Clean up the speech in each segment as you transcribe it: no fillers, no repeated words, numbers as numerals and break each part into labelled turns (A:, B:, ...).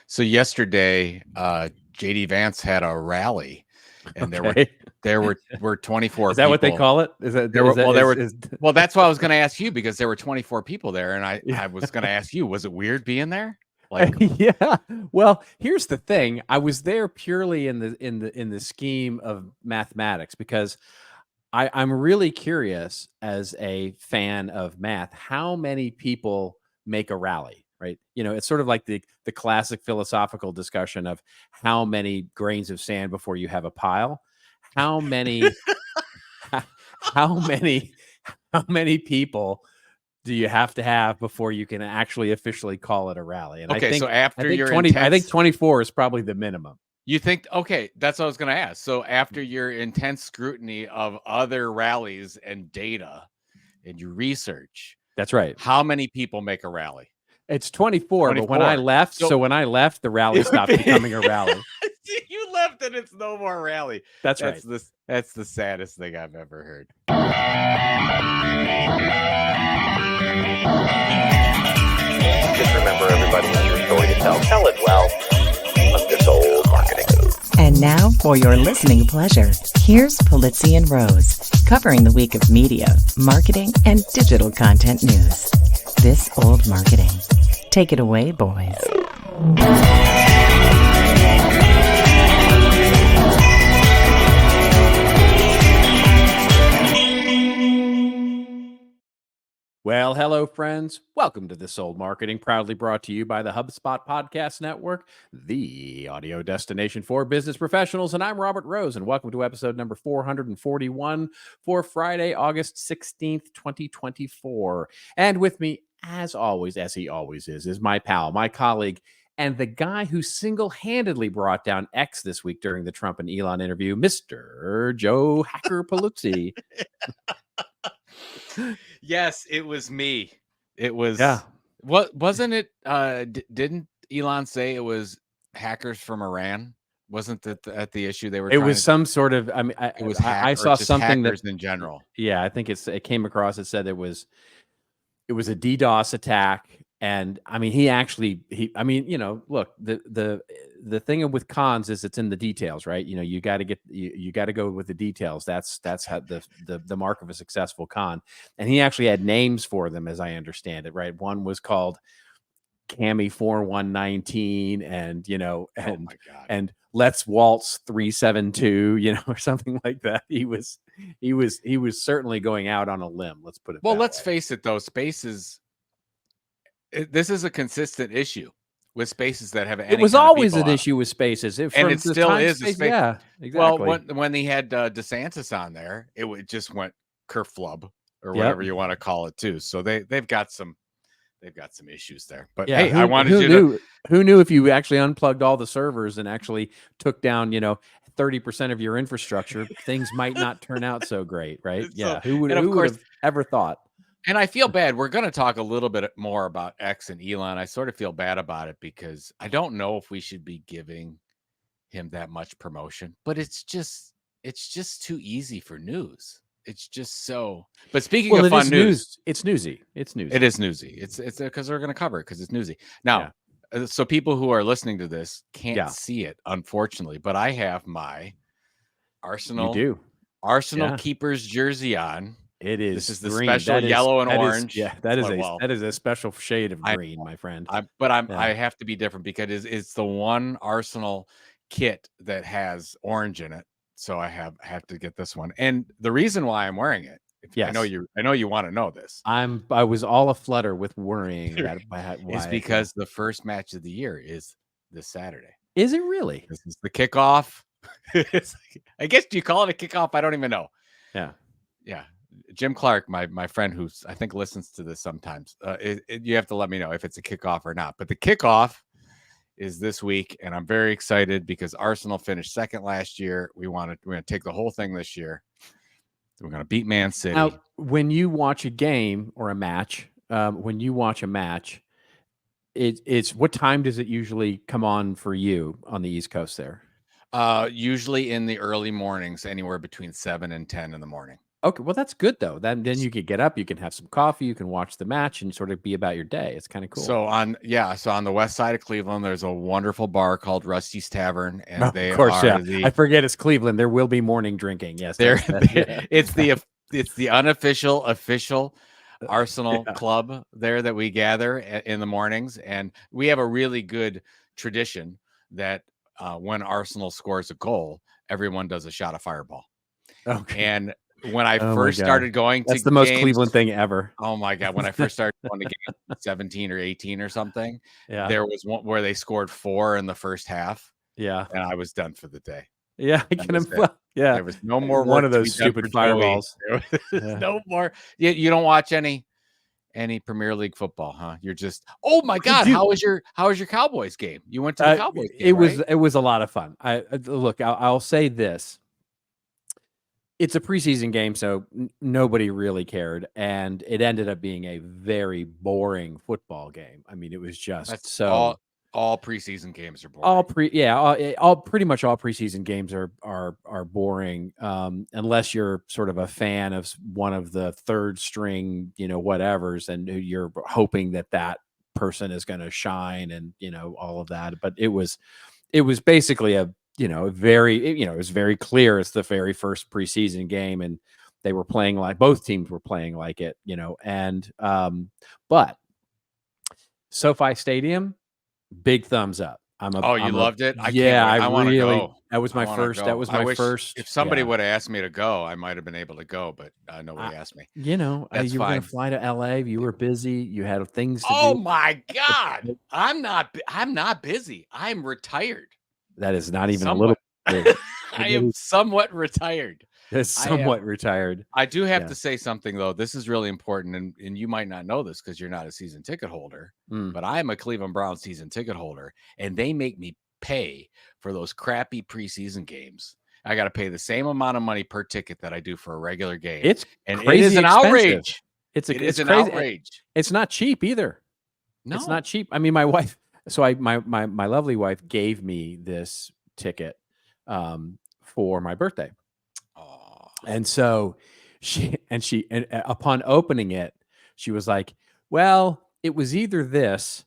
A: So yesterday, JD Vance had a rally, and
B: Okay.
A: there were 24
B: Is that
A: people.
B: what they call it? Is that
A: There were,
B: is that,
A: well, there
B: is-
A: were well, that's why I was going to ask you, because there were 24 people there, and I
B: Yeah.
A: was going to ask you, was it weird being there? Like,
B: Yeah. Well, here's the thing. I was there purely in the scheme of mathematics because I'm really curious as a fan of math, how many people make a rally, right? It's sort of like the classic philosophical discussion of how many grains of sand before you have a pile. How many how many how many people do you have to have before you can actually officially call it a rally? And
A: okay, so
B: I
A: after
B: think
A: your
B: 20 I think
A: intense,
B: 24 is probably the minimum.
A: you think, okay, that's what I was going to ask. So after your intense scrutiny of other rallies and data and your research,
B: That's right.
A: how many people make a rally?
B: It's 24, but when I
A: 24.
B: left,
A: So
B: when I left, the rally stopped becoming a rally.
A: you left and it's no more rally.
B: That's right.
A: That's the saddest thing I've ever heard.
C: Just remember, everybody has your story to tell. Tell it well. Let this old marketing move.
D: And now, for your listening pleasure, here's Pulizzi and Rose, covering the week of media, marketing, and digital content news. This old marketing. Take it away, boys.
B: Well, hello, friends. Welcome to This Old Marketing, proudly brought to you by the HubSpot Podcast Network, the audio destination for business professionals. And I'm Robert Rose, and welcome to episode number 441 for Friday, August 16th, 2024. And with me, as always, as he always is my pal, my colleague, and the guy who single-handedly brought down X this week during the Trump and Elon interview, Mr. Joe Hacker Pulizzi.
A: Yes, it was me. It was.
B: Yeah.
A: What wasn't it? Didn't Elon say it was hackers from Iran? Wasn't that at the issue they were?
B: It was some sort of. I mean,
A: It was
B: I saw something that
A: in general.
B: Yeah, I think it came across. It said it was a DDoS attack, and I mean, I mean, look, the thing with cons is it's in the details, right? You got to you got to go with the details. That's how the mark of a successful con. And he actually had names for them, as I understand it, right? One was called Cami 4119, and and Let's Waltz 372, or something like that. He was certainly going out on a limb. Let's put it.
A: Well, let's face it, though. Spaces. This is a consistent issue with spaces that have.
B: It was always an issue with spaces,
A: and it still is.
B: Yeah, exactly.
A: Well, when they had DeSantis on there, it just went kerflub or whatever you want to call it too. So they've got some issues there. But
B: yeah,
A: hey, I wanted
B: who knew if you actually unplugged all the servers and actually took down 30% of your infrastructure, things might not turn out so great, right? Yeah, who would have ever thought?
A: And I feel bad. We're going to talk a little bit more about X and Elon. I sort of feel bad about it because I don't know if we should be giving him that much promotion, but it's just too easy for news. It's just so. But speaking of fun news,
B: it's newsy. It's newsy.
A: It is newsy. It's because we're going to cover it because it's newsy. Now, so people who are listening to this can't see it, unfortunately, but I have my Arsenal Keepers jersey on.
B: It is.
A: This is the
B: green.
A: special yellow and orange.
B: That is a special shade of green, my friend.
A: I have to be different because it's the one Arsenal kit that has orange in it. So I have to get this one. And the reason why I'm wearing it, I know you want to know this.
B: I was all aflutter with worrying about why.
A: Is because the first match of the year is this Saturday.
B: Is it really?
A: This is the kickoff. I guess, do you call it a kickoff? I don't even know.
B: Yeah.
A: Yeah. Jim Clark, my friend who I think listens to this sometimes, you have to let me know if it's a kickoff or not. But the kickoff is this week, and I'm very excited because Arsenal finished second last year. We're going to take the whole thing this year. We're going to beat Man City.
B: Now, when you watch a game or a match, it's what time does it usually come on for you on the East Coast there?
A: Usually in the early mornings, anywhere between 7 and 10 in the morning.
B: Okay, well, that's good though. Then you could get up, you can have some coffee, you can watch the match, and sort of be about your day. It's kind of cool.
A: So on the west side of Cleveland, there's a wonderful bar called Rusty's Tavern, and
B: Of
A: they
B: course,
A: are
B: I forget it's Cleveland. There will be morning drinking. Yes,
A: they're,
B: yeah.
A: it's the unofficial official Arsenal
B: Yeah.
A: club there that we gather in the mornings, and we have a really good tradition that when Arsenal scores a goal, everyone does a shot of Fireball.
B: Okay.
A: And when I
B: Oh my
A: first
B: God.
A: started going
B: That's
A: to
B: the most
A: games,
B: Cleveland thing ever.
A: oh my God, when I first started going to games, 17 or 18 or something,
B: Yeah.
A: there was one where they scored 4 in the first half,
B: Yeah.
A: and I was done for the day.
B: Yeah. I
A: That
B: can
A: was it.
B: yeah.
A: There was no more
B: One
A: work
B: of
A: to be
B: those
A: done
B: stupid
A: for Joey.
B: fireballs.
A: There was
B: Yeah.
A: no more. You don't watch any Premier League football, huh? You're just, oh my God,
B: do.
A: how was your Cowboys game? You went to the Cowboys game,
B: It was
A: right?
B: it was a lot of fun. Look, I'll say this. It's a preseason game, so nobody really cared, and it ended up being a very boring football game. I mean, it was just
A: That's
B: so
A: all preseason games are boring.
B: all pretty much all preseason games are boring, unless you're sort of a fan of one of the third string, whatevers, and you're hoping that person is going to shine, and all of that. But it was basically it was very clear it's the very first preseason game, and they were playing like both teams were playing like it, and but SoFi Stadium, big thumbs up.
A: You loved it? I can't
B: Yeah,
A: wait. I want to
B: really,
A: go.
B: that was
A: I
B: my
A: wanna
B: first. That
A: go.
B: was
A: I
B: my
A: wish
B: first.
A: if somebody
B: yeah.
A: would have asked me to go, I might have been able to go, but nobody asked me.
B: You
A: That's
B: were going
A: fine.
B: to fly to LA. You were busy. You had things to
A: Oh
B: do.
A: my God. I'm not busy. I'm retired.
B: That is not even
A: Somewhat.
B: a little.
A: I am somewhat retired.
B: It's somewhat retired.
A: I do have
B: Yeah.
A: to say something though. This is really important, and you might not know this because you're not a season ticket holder, but I am a Cleveland Browns season ticket holder, and they make me pay for those crappy preseason games. I got to pay the same amount of money per ticket that I do for a regular game.
B: It's
A: and
B: crazy
A: it is an
B: expensive.
A: outrage.
B: It's
A: an
B: crazy.
A: outrage.
B: It's not cheap either.
A: No,
B: it's not cheap. I mean, my wife. So my lovely wife gave me this ticket for my birthday.
A: Oh.
B: And so she upon opening it, she was like, well, it was either this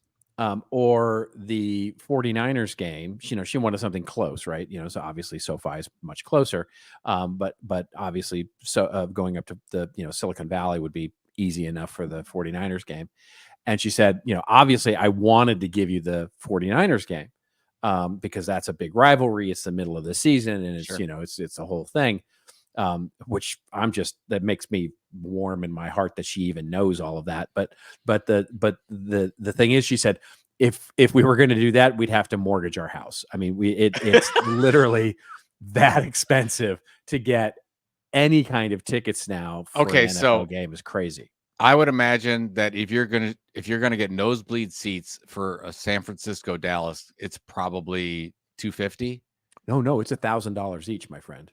B: or the 49ers game. She wanted something close, right? So obviously SoFi is much closer. But obviously going up to the, Silicon Valley would be easy enough for the 49ers game. And she said, obviously I wanted to give you the 49ers game because that's a big rivalry. It's the middle of the season, and it's,
A: Sure.
B: It's a whole thing. Which that makes me warm in my heart that she even knows all of that. But the thing is, she said, if we were going to do that, we'd have to mortgage our house. I mean, it's literally that expensive to get any kind of tickets now for an NFL game is crazy.
A: I would imagine that if you're gonna get nosebleed seats for a San Francisco Dallas, it's probably $250.
B: No, it's $1,000 each, my friend.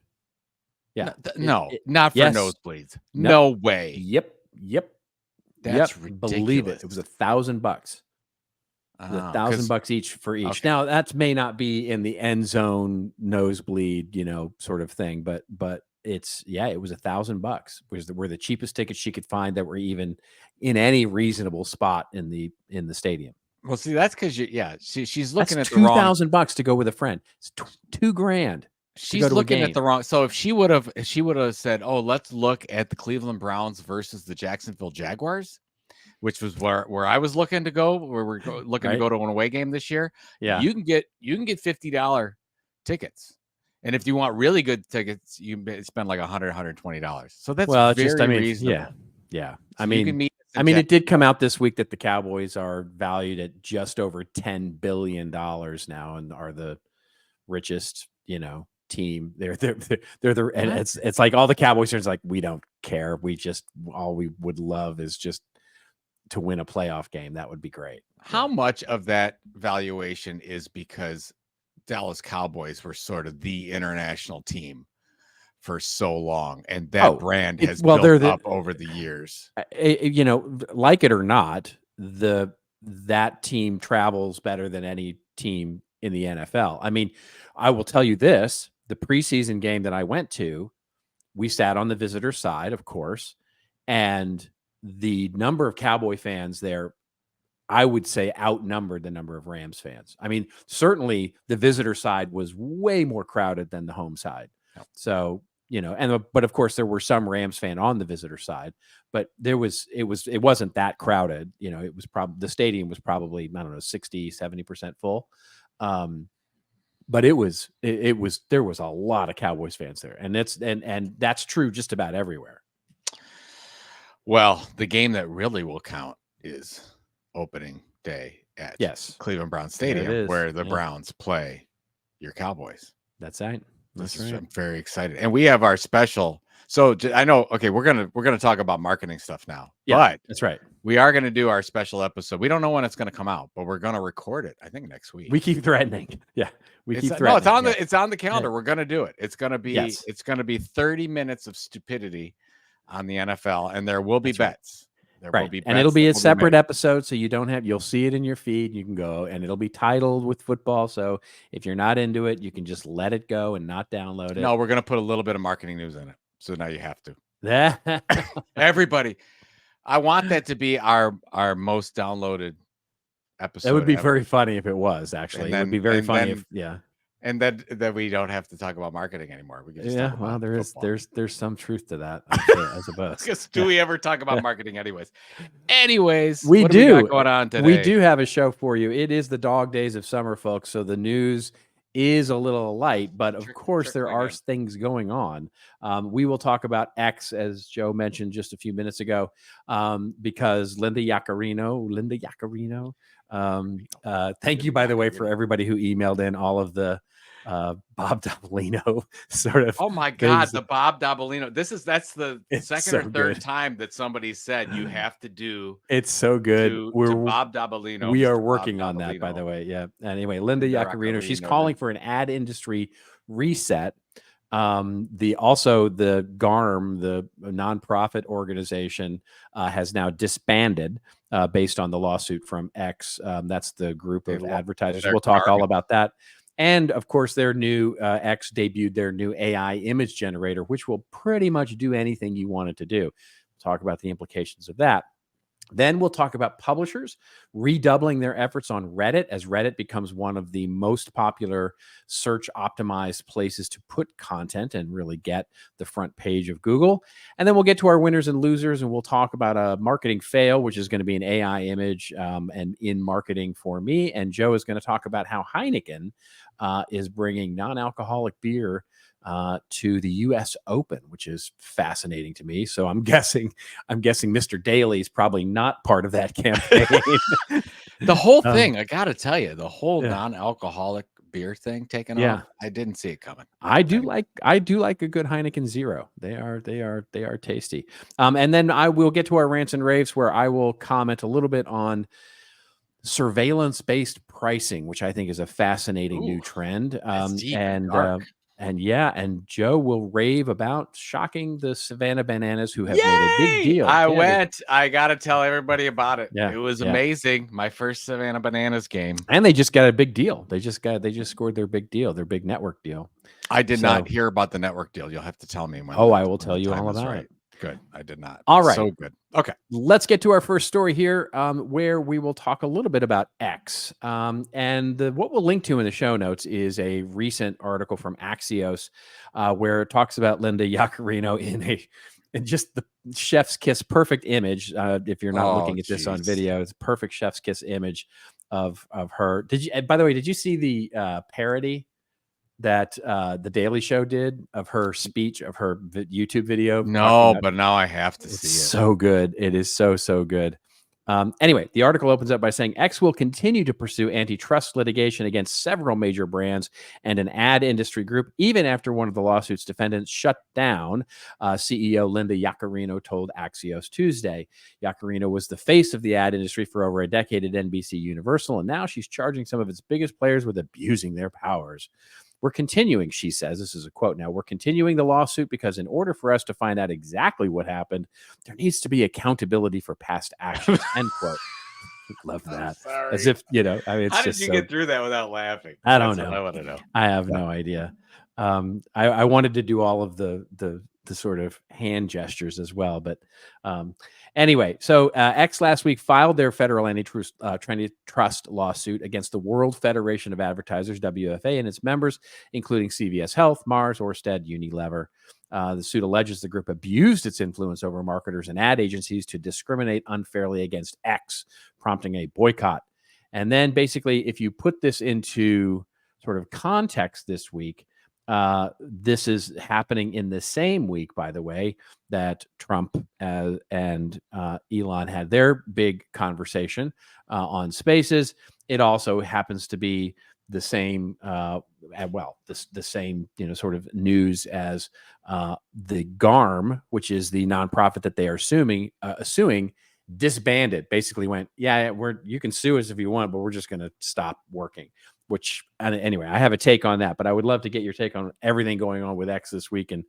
B: Yeah,
A: not for nosebleeds. No way.
B: Yep.
A: That's ridiculous.
B: Believe it. It was $1,000. $1,000 each for each. Okay. Now that may not be in the end zone nosebleed, sort of thing, but it was $1,000. Were the cheapest tickets she could find that were even in any reasonable spot in the stadium.
A: Well, see, that's because she's looking
B: that's
A: at the wrong
B: $2,000 to go with a friend. It's $2,000.
A: She's looking at the wrong. So if she would have said, "Oh, let's look at the Cleveland Browns versus the Jacksonville Jaguars," which was where I was looking to go, where we're looking to go to an away game this year.
B: Yeah,
A: you can get $50 tickets, and if you want really good tickets, you spend like $100, $120. So that's very reasonable.
B: Yeah.
A: So
B: it did come out this week that the Cowboys are valued at just over $10 billion now, and are the richest, team. They're and it's like all the Cowboys are like, we don't care. All we would love is just to win a playoff game. That would be great.
A: How much of that valuation is because Dallas Cowboys were sort of the international team for so long, and that brand has built up over the years?
B: Like it or not, that team travels better than any team in the NFL. I mean, I will tell you this. The preseason game that I went to we sat on the visitor side, of course, and the number of Cowboy fans there, I would say, outnumbered the number of Rams fans. I mean, certainly the visitor side was way more crowded than the home side.
A: Yep.
B: So, but of course there were some Rams fan on the visitor side, but it wasn't that crowded. It was probably, the stadium was probably, I don't know, 60-70% full. But there was a lot of Cowboys fans there, and that's true just about everywhere.
A: Well, the game that really will count is opening day at Cleveland Browns Stadium, where the Browns play your Cowboys.
B: That's right.
A: I'm very excited, and we have our special. So I know. Okay, we're gonna talk about marketing stuff now.
B: Yeah,
A: but
B: that's right.
A: We are gonna do our special episode. We don't know when it's gonna come out, but we're gonna record it. I think next week.
B: We keep threatening. Yeah, keep threatening.
A: No, it's on the calendar. We're gonna do it. It's gonna be 30 minutes of stupidity on the NFL, and there will be bets. There will be bets,
B: and it'll be a separate episode, so you'll see it in your feed. You can go, and it'll be titled with football. So if you're not into it, you can just let it go and not download it.
A: No, we're gonna put a little bit of marketing news in it, so now you have to. Everybody, I want that to be our most downloaded episode.
B: It would be very funny if it was. Actually, it would be very funny if
A: And that we don't have to talk about marketing anymore. We can just talk about
B: there's some truth to that, I suppose.
A: Because do we ever talk about marketing anyways? Anyways,
B: we
A: what
B: do.
A: We got going on today?
B: We do have a show for you. It is the dog days of summer, folks. So the news is a little light, but of course there are things going on. We will talk about X, as Joe mentioned just a few minutes ago, because Linda Yaccarino. Thank you, by the way, for everybody who emailed in all of the Bob Dabolino sort of.
A: Oh my God, the Bob Dabolino. That's the second
B: so
A: or third
B: good.
A: time that somebody said you have to do.
B: It's so good.
A: To Bob Dabolino.
B: We are working on that, by the way. Yeah. Anyway, Linda Yaccarino, she's calling for an ad industry reset. The GARM, the nonprofit organization, has now disbanded based on the lawsuit from X. That's the group of advertisers. We'll talk all about that. And of course, their new X debuted their new AI image generator, which will pretty much do anything you want it to do. We'll talk about the implications of that. Then we'll talk about publishers redoubling their efforts on Reddit, as Reddit becomes one of the most popular search optimized places to put content and really get the front page of Google. And then we'll get to our winners and losers, and we'll talk about a marketing fail, which is going to be an AI image and in marketing for me. And Joe is going to talk about how Heineken is bringing non-alcoholic beer to the U.S. Open, which is fascinating to me. So I'm guessing Mr. Daly is probably not part of that campaign.
A: The whole thing, I got to tell you, the whole non-alcoholic beer thing taken off. I didn't see it coming.
B: I do like a good Heineken Zero. They are tasty. And then I will get to our rants and raves, where I will comment a little bit on surveillance-based pricing, which I think is a fascinating new trend. And Joe will rave about shocking the Savannah Bananas, who have made a big deal.
A: I got to tell everybody about it.
B: Yeah,
A: it was amazing. My first Savannah Bananas game.
B: And they just got a big deal. They just scored their big deal, their big network deal.
A: I did not hear about the network deal. You'll have to tell me when.
B: I will tell you all about it.
A: Good. I did not.
B: All right.
A: So good. Okay.
B: Let's get to our first story here, where we will talk a little bit about X. And what we'll link to in the show notes is a recent article from Axios, where it talks about Linda Yaccarino in just the chef's kiss perfect image. If you're not looking at this on video, it's a perfect chef's kiss image of her. By the way, did you see the parody that the Daily Show did of her speech, of her YouTube video?
A: No, but now I have to see it.
B: So good. It is so good. Anyway, the article opens up by saying X will continue to pursue antitrust litigation against several major brands and an ad industry group, even after one of the lawsuit's defendants shut down. CEO Linda Yaccarino told Axios Tuesday. Yaccarino was the face of the ad industry for over a decade at NBC Universal, and now she's charging some of its biggest players with abusing their powers. We're continuing, she says, this is a quote now, we're continuing the lawsuit because in order for us to find out exactly what happened, there needs to be accountability for past actions, end quote. Love that. As if, it's
A: how
B: just
A: did you get through that without laughing?
B: I don't know.
A: I want to know.
B: I have no idea. I wanted to do all of the the sort of hand gestures as well. But anyway, so X last week filed their federal antitrust lawsuit against the World Federation of Advertisers, WFA, and its members, including CVS Health, Mars, Orsted, Unilever. The suit alleges the group abused its influence over marketers and ad agencies to discriminate unfairly against X, prompting a boycott. And then basically, if you put this into sort of context this week, this is happening in the same week, by the way, that Trump and Elon had their big conversation on Spaces. It also happens to be the same, the same, sort of news as the GARM, which is the nonprofit that they are suing, disbanded. Basically, went, you can sue us if you want, but we're just going to stop working. Which, anyway, I have a take on that, but I would love to get your take on everything going on with X this week and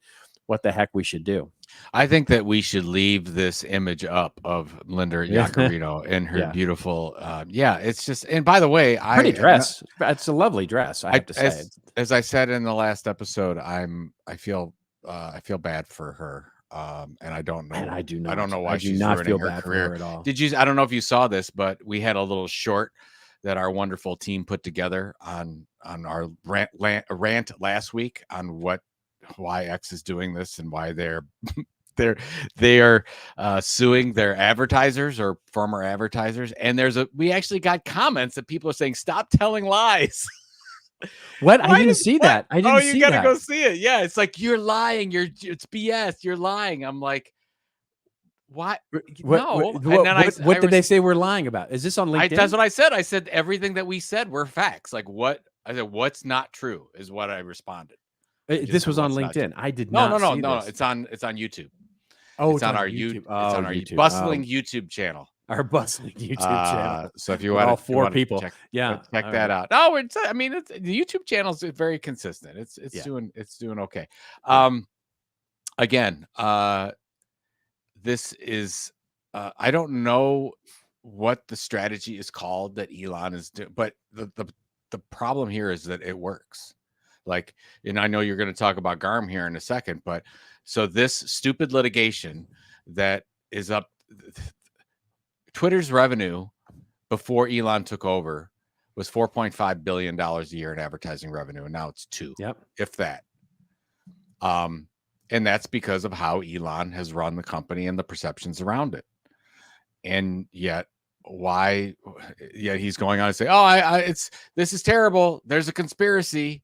B: what the heck we should do.
A: I think that we should leave this image up of Linda Yaccarino in her beautiful, it's just, and by the way,
B: pretty dress. It's a lovely dress, I have to say.
A: As I said in the last episode, I feel bad for her. And I don't know.
B: And I do not.
A: I don't know why she's
B: not feel
A: ruining her
B: bad
A: career
B: for her at all.
A: I don't know if you saw this, but we had a little short that our wonderful team put together on our rant last week on why X is doing this and why they are suing their advertisers or former advertisers. And we actually got comments that people are saying, stop telling lies.
B: What? I didn't see that. I didn't see that.
A: You gotta go see it. Yeah, it's like, you're lying. It's BS. You're lying. I'm like, what? No.
B: What did they say we're lying about? Is this on LinkedIn?
A: That's what I said. I said everything that we said were facts. Like, what? I said, what's not true is what I responded.
B: This was on LinkedIn. I did not.
A: No. It's on YouTube.
B: Oh,
A: it's on our YouTube.
B: Oh,
A: it's on our
B: YouTube.
A: Bustling YouTube channel.
B: Our bustling YouTube channel.
A: So if you want
B: all four people,
A: check
B: that
A: out. No, it's the YouTube channel is very consistent. It's doing okay. Again, this is I don't know what the strategy is called that Elon is doing, but the problem here is that it works. Like, and I know you're going to talk about GARM here in a second, but so this stupid litigation that is up, Twitter's revenue before Elon took over was $4.5 billion a year in advertising revenue, and now it's $2 billion, if that. And that's because of how Elon has run the company and the perceptions around it. And yet, he's going on to say, this is terrible. There's a conspiracy.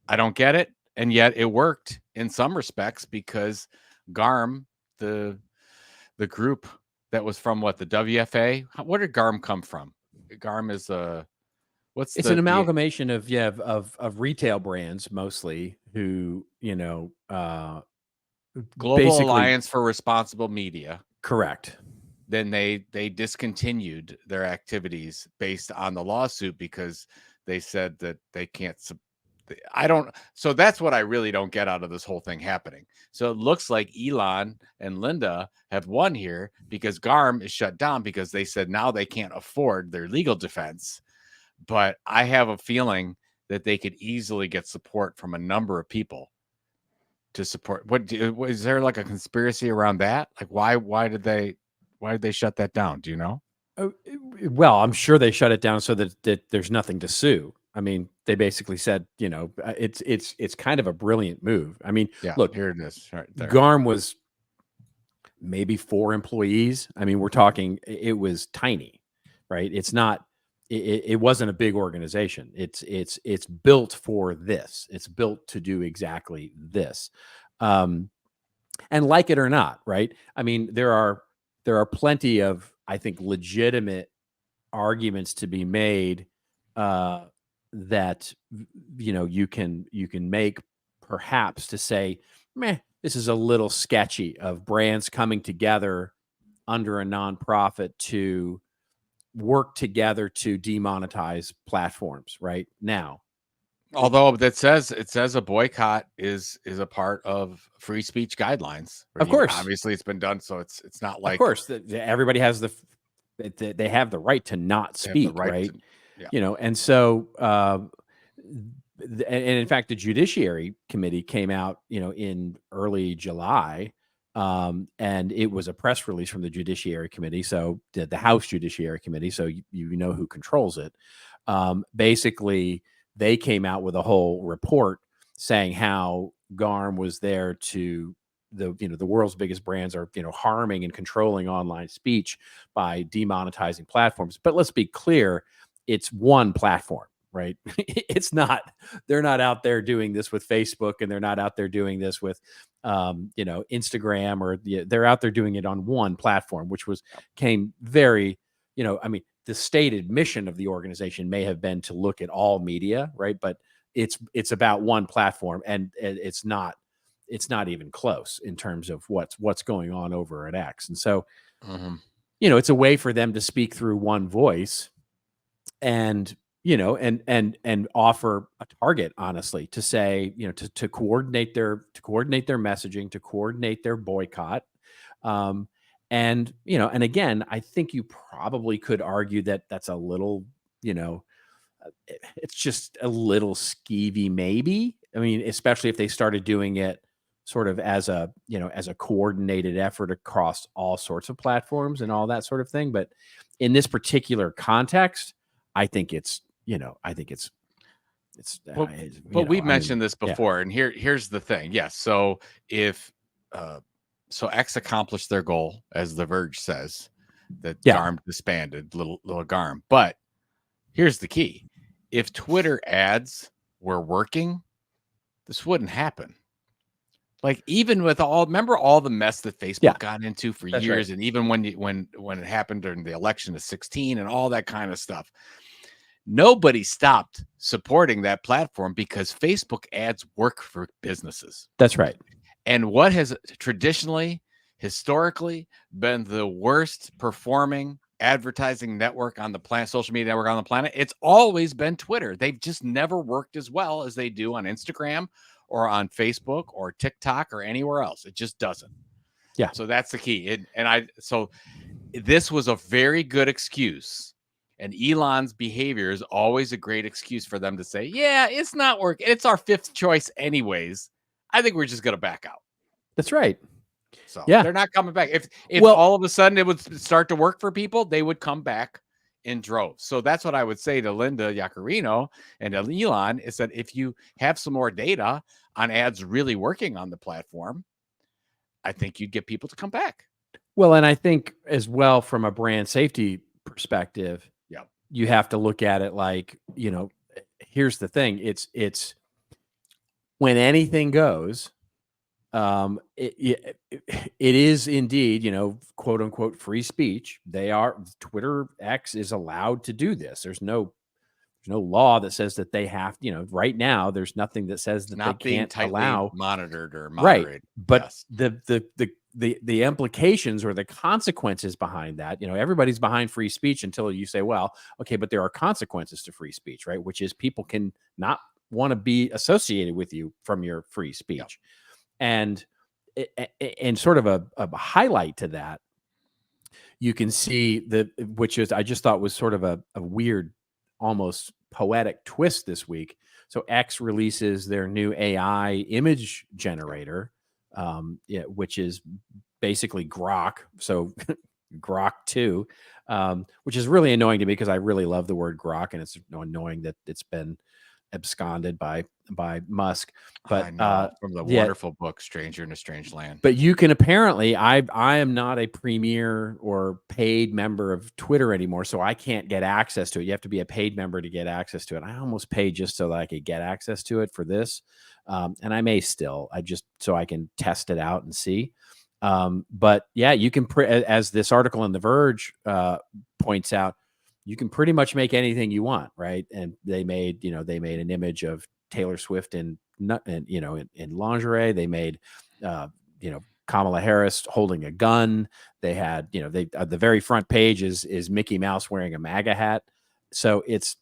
A: I don't get it. And yet it worked in some respects because GARM, the group that was from the WFA, where did GARM come from? GARM is it's
B: an amalgamation of retail brands mostly who,
A: Global Alliance for Responsible Media.
B: Correct.
A: Then they discontinued their activities based on the lawsuit because they said that they can't. So that's what I really don't get out of this whole thing happening. So it looks like Elon and Linda have won here because GARM is shut down because they said now they can't afford their legal defense. But I have a feeling that they could easily get support from a number of people to support. Is there like a conspiracy around that? Like why did they shut that down? Do you know?
B: Well, I'm sure they shut it down so that there's nothing to sue. I mean, they basically said, it's kind of a brilliant move. I mean, look,
A: here it is. Right there.
B: GARM was maybe 4 employees. I mean, we're talking, it was tiny, right? It's not, it wasn't a big organization. It's built for this. It's built to do exactly this. And like it or not, right? I mean, there are plenty of, I think, legitimate arguments to be made that you can make, perhaps, to say, this is a little sketchy of brands coming together under a nonprofit to work together to demonetize platforms right now.
A: Although it says a boycott is a part of free speech guidelines.
B: Of course,
A: obviously it's been done, so it's not like,
B: of course, everybody has they have the right to not speak, right? And so and in fact, the Judiciary Committee came out, in early July, and it was a press release from the Judiciary Committee. So the House Judiciary Committee, so you know who controls it. Basically, they came out with a whole report saying how GARM was there to the world's biggest brands are, harming and controlling online speech by demonetizing platforms. But let's be clear, it's one platform, right? They're not out there doing this with Facebook, and they're not out there doing this with, Instagram, or they're out there doing it on one platform, which came very, the stated mission of the organization may have been to look at all media, right? But it's about one platform, and it's not even close in terms of what's going on over at X. And so, it's a way for them to speak through one voice, and and offer a target, honestly, to say, to coordinate their messaging, to coordinate their boycott. And and again, I think you probably could argue that that's a little, it's just a little skeevy, maybe. I mean, especially if they started doing it sort of as a coordinated effort across all sorts of platforms and all that sort of thing. But in this particular context, I think it's,
A: but we've mentioned this before, and here's the thing. Yes. So if, so X accomplished their goal, as The Verge says, that GARM disbanded, little GARM. But here's the key. If Twitter ads were working, this wouldn't happen. Like, even with remember all the mess that Facebook got into for years, right? And even when it happened during the election of 2016 and all that kind of stuff, nobody stopped supporting that platform because Facebook ads work for businesses.
B: That's right.
A: And what has historically been the worst performing advertising network on the planet, social media network on the planet? It's always been Twitter. They've just never worked as well as they do on Instagram or on Facebook or TikTok or anywhere else. It just doesn't.
B: Yeah.
A: So that's the key. So this was a very good excuse. And Elon's behavior is always a great excuse for them to say, yeah, it's not working. It's our fifth choice anyways. I think we're just going to back out.
B: That's right.
A: So they're not coming back. If all of a sudden it would start to work for people, they would come back in droves. So that's what I would say to Linda Yaccarino and to Elon, is that if you have some more data on ads really working on the platform, I think you'd get people to come back.
B: Well, and I think as well, from a brand safety perspective, you have to look at it like, here's the thing. It's when anything goes, it is indeed, quote unquote, free speech. Twitter X is allowed to do this. There's no law that says that they have, right now, there's nothing that says that they can't allow
A: monitored or moderated.
B: Right. But the implications or the consequences behind that, everybody's behind free speech until you say, well, okay, but there are consequences to free speech, right? Which is people can not want to be associated with you from your free speech. And sort of a highlight to that, you can see which is, I just thought was sort of a weird, almost poetic twist this week. So X releases their new AI image generator, which is basically Grok. So Grok 2, which is really annoying to me because I really love the word Grok, and it's annoying that it's been absconded by Musk. But
A: I know, from the wonderful book Stranger in a Strange Land.
B: But you can apparently, I am not a premier or paid member of Twitter anymore, so I can't get access to it. You have to be a paid member to get access to it. I almost paid just so that I could get access to it for this, and I may still, so I can test it out and see. But yeah, you can, as this article in The Verge points out, you can pretty much make anything you want, right? And they made an image of Taylor Swift in lingerie. They made, Kamala Harris holding a gun. They had, the very front page is Mickey Mouse wearing a MAGA hat. So it's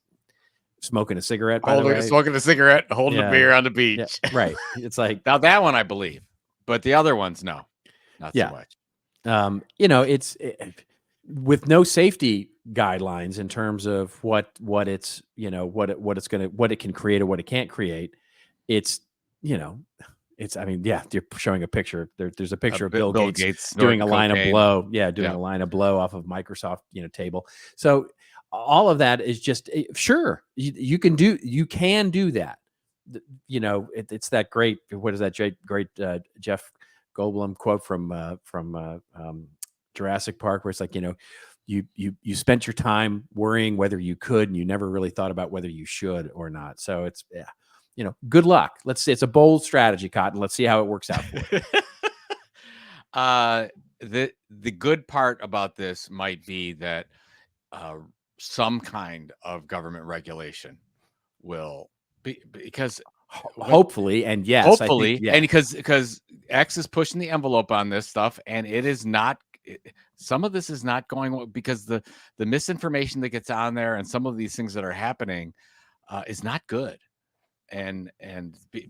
B: smoking a cigarette.
A: Smoking a cigarette, holding a beer on the beach.
B: Yeah, right. It's like,
A: now that one I believe, but the other ones, no, not so much.
B: with no safety guidelines in terms of what it's, what it can create or what it can't create. It's, it's, I mean, yeah, you're showing a picture. There's a picture of Bill Gates doing a line of blow. Yeah. Doing a line of blow off of Microsoft, table. So all of that is just, sure, you can do that. It's that great, what is that great Jeff Goldblum quote from Jurassic Park, where it's like, you spent your time worrying whether you could, and you never really thought about whether you should or not. So it's, good luck. It's a bold strategy, Cotton. Let's see how it works out for
A: you. The good part about this might be that some kind of government regulation will be, because
B: hopefully, and yes,
A: hopefully,
B: I think,
A: and because X is pushing the envelope on this stuff, and it is not. Some of this is not going because the misinformation that gets on there and some of these things that are happening is not good. And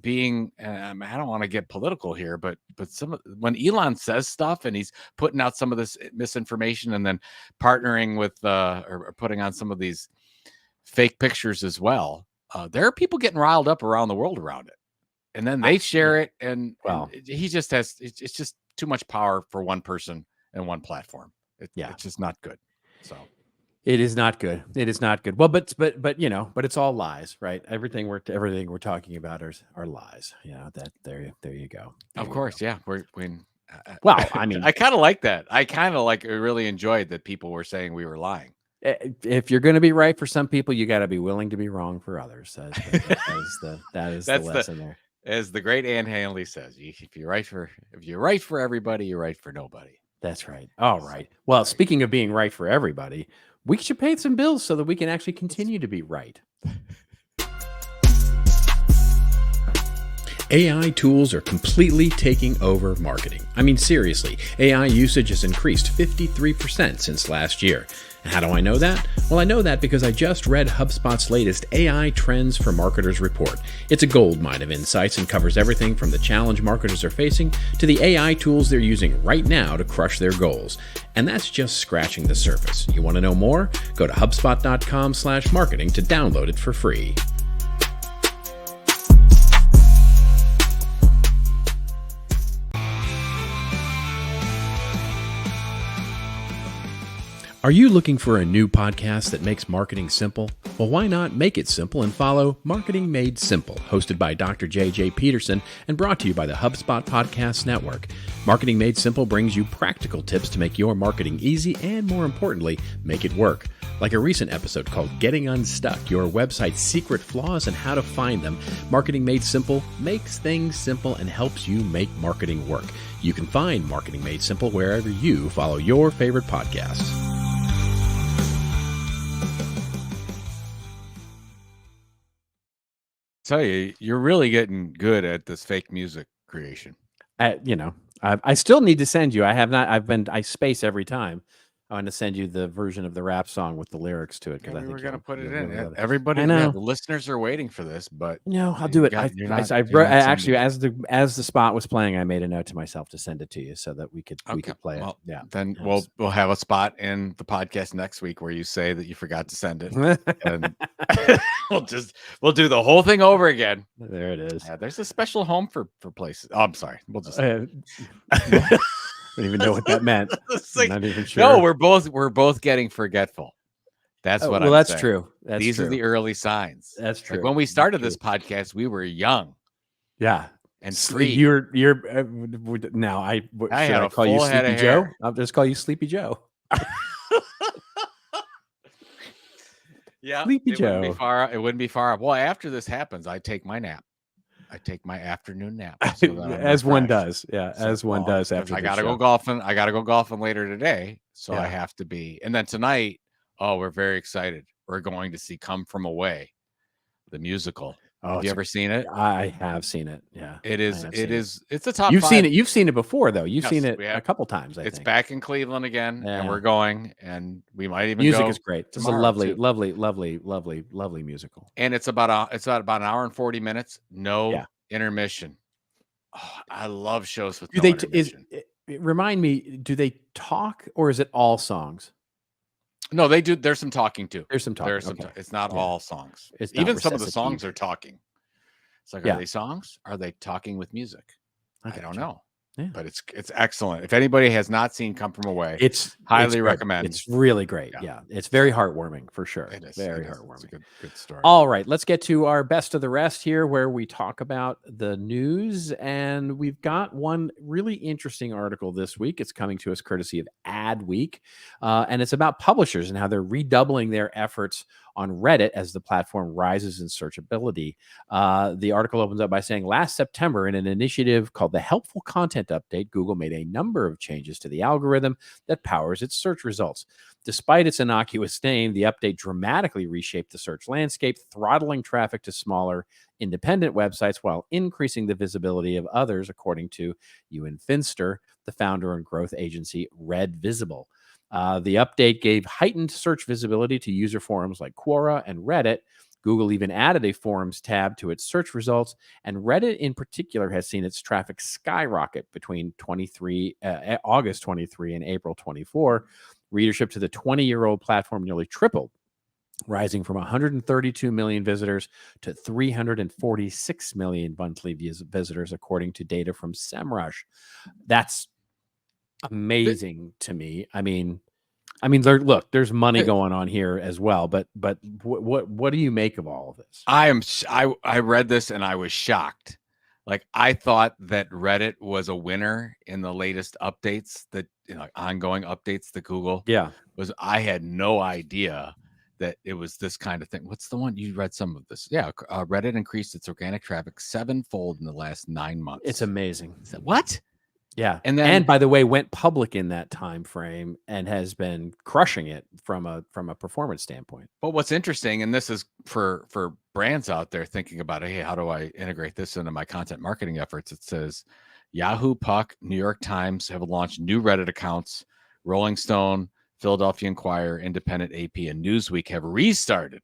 A: being, I don't want to get political here, but when Elon says stuff and he's putting out some of this misinformation and then partnering with or putting on some of these fake pictures as well, there are people getting riled up around the world around it, and then they share it, and he just has it's just too much power for one person and one platform. It's just not good. So.
B: It is not good. It is not good. Well, but it's all lies, right? Everything we're talking about are lies. That there you go.
A: Of course, yeah.
B: Well, I mean,
A: I kind of like that. I kind of really enjoyed that people were saying we were lying.
B: If you're going to be right for some people, you got to be willing to be wrong for others. That is the lesson there.
A: As the great Anne Hanley says, if you're right for everybody, you're right for nobody.
B: That's right. All right. Well, speaking of being right for everybody, we should pay some bills so that we can actually continue to be right.
E: AI tools are completely taking over marketing. I mean, seriously, AI usage has increased 53% since last year. And how do I know that? Well, I know that because I just read HubSpot's latest AI Trends for Marketers report. It's a goldmine of insights and covers everything from the challenge marketers are facing to the AI tools they're using right now to crush their goals. And that's just scratching the surface. You want to know more? Go to HubSpot.com/marketing to download it for free. Are you looking for a new podcast that makes marketing simple? Well, why not make it simple and follow Marketing Made Simple, hosted by Dr. J.J. Peterson and brought to you by the HubSpot Podcast Network. Marketing Made Simple brings you practical tips to make your marketing easy and, more importantly, make it work. Like a recent episode called Getting Unstuck, your website's secret flaws and how to find them, Marketing Made Simple makes things simple and helps you make marketing work. You can find Marketing Made Simple wherever you follow your favorite podcasts.
A: Tell you, you're really getting good at this fake music creation.
B: I still need to send you. I have not. I space every time. I want to send you the version of the rap song with the lyrics to it because I think
A: we're gonna put it in. Everybody, the listeners are waiting for this, but
B: I'll do it. Actually, as the spot was playing, I made a note to myself to send it to you so that we could play it. Yeah.
A: Then we'll have a spot in the podcast next week where you say that you forgot to send it, and we'll do the whole thing over again.
B: There it is.
A: Yeah, there's a special home for places. Oh, I'm sorry. We'll just.
B: I don't even know what that meant.
A: I'm
B: not even sure.
A: No, we're both getting forgetful. That's what.
B: Well, that's
A: saying.
B: true.
A: These are the early signs.
B: That's true.
A: Like when we started this podcast, we were young.
B: Yeah,
A: and free.
B: You're now. I call you Sleepy Joe. I'll just call you Sleepy Joe.
A: Yeah,
B: Sleepy Joe.
A: It wouldn't be far. Well, after this happens, I take my nap. I take my afternoon nap,
B: as one does. Yeah, as one does after.
A: I gotta go golfing. I gotta go golfing later today, so I have to be. And then tonight, we're very excited. We're going to see "Come From Away," the musical. Have you ever seen it?
B: I have seen it. Yeah,
A: it is. It is. It's a top.
B: You've seen it. You've seen it before, though. You've seen it a couple times.
A: It's back in Cleveland again, and we're going, and we might even.
B: Music is great. It's a lovely musical,
A: and it's about an hour and 40 minutes. No intermission. Oh, I love shows with no intermission.
B: Remind me, do they talk or is it all songs?
A: No, they do. There's some talking too.
B: There's some talking.
A: There's some.
B: Okay.
A: It's not
B: Yeah.
A: all songs.
B: It's not
A: Even some of the
B: recessive.
A: songs are talking. It's like,
B: Yeah.
A: are they songs? Are they talking with music? I don't
B: gotcha.
A: know.
B: Yeah.
A: But it's excellent. If anybody has not seen Come From Away,
B: It's
A: highly
B: good.
A: recommend.
B: It's really great.
A: Yeah.
B: Yeah. It's very heartwarming for sure.
A: It is
B: Very
A: it is.
B: heartwarming.
A: It's a good story.
B: All right, let's get to our best of the rest here, where we talk about the news. And we've got one really interesting article this week. It's coming to us courtesy of Adweek, and it's about publishers and how they're redoubling their efforts on Reddit as the platform rises in searchability. The article opens up by saying, last September, in an initiative called the Helpful Content Update, Google made a number of changes to the algorithm that powers its search results. Despite its innocuous name, the update dramatically reshaped the search landscape, throttling traffic to smaller, independent websites while increasing the visibility of others, according to Ewan Finster, the founder and growth agency Red Visible. The update gave heightened search visibility to user forums like Quora and Reddit. Google even added a forums tab to its search results, and Reddit in particular has seen its traffic skyrocket between August 23 and April 24. Readership to the 20-year-old platform nearly tripled, rising from 132 million visitors to 346 million monthly visitors, according to data from SEMrush. That's amazing to me. I mean, there's money going on here as well, but what do you make of all of this?
A: I read this and I was shocked. Like, I thought that Reddit was a winner in the latest updates, that ongoing updates that Google was. I had no idea that it was this kind of thing. What's the one you read? Some of this, Reddit increased its organic traffic 7-fold in the last 9 months.
B: It's amazing.
A: What?
B: Yeah,
A: and
B: by the way, went public in that time frame and has been crushing it from a performance standpoint.
A: But what's interesting, and this is for brands out there thinking about, hey, how do I integrate this into my content marketing efforts? It says Yahoo, Puck, New York Times have launched new Reddit accounts. Rolling Stone, Philadelphia Inquirer, Independent, AP, and Newsweek have restarted.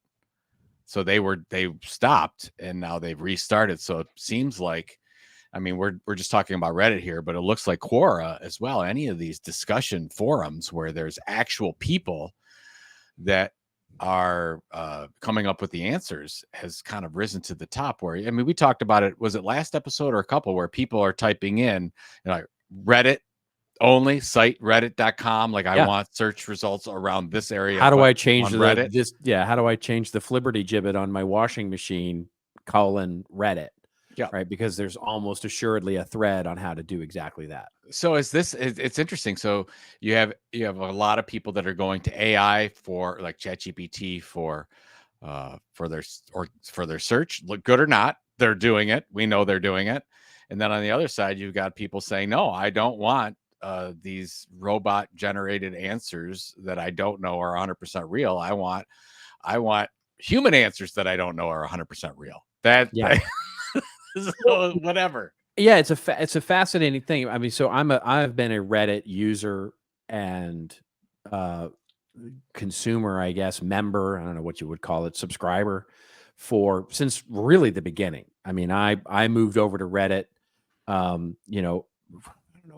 A: So they stopped and now they've restarted. So it seems like, I mean, we're just talking about Reddit here, but it looks like Quora as well. Any of these discussion forums where there's actual people that are coming up with the answers has kind of risen to the top. Where, I mean, we talked about it. Was it last episode or a couple where people are typing in, like, Reddit only site, reddit.com. Like, I want search results around this area.
B: How do I change
A: Reddit?
B: How do I change the Flibberty gibbet on my washing machine? Reddit.
A: Yeah.
B: Right. Because there's almost assuredly a thread on how to do exactly that.
A: So it's interesting. So you have a lot of people that are going to AI for, like, ChatGPT for their search. Look good or not, they're doing it. We know they're doing it. And then on the other side, you've got people saying, no, I don't want these robot generated answers that I don't know are 100% real. I want human answers that I don't know are 100% real. So whatever.
B: Yeah, it's a fascinating thing. I mean, so I've been a Reddit user and consumer, I guess, member, I don't know what you would call it, subscriber, since really the beginning. I mean, I moved over to Reddit I don't know,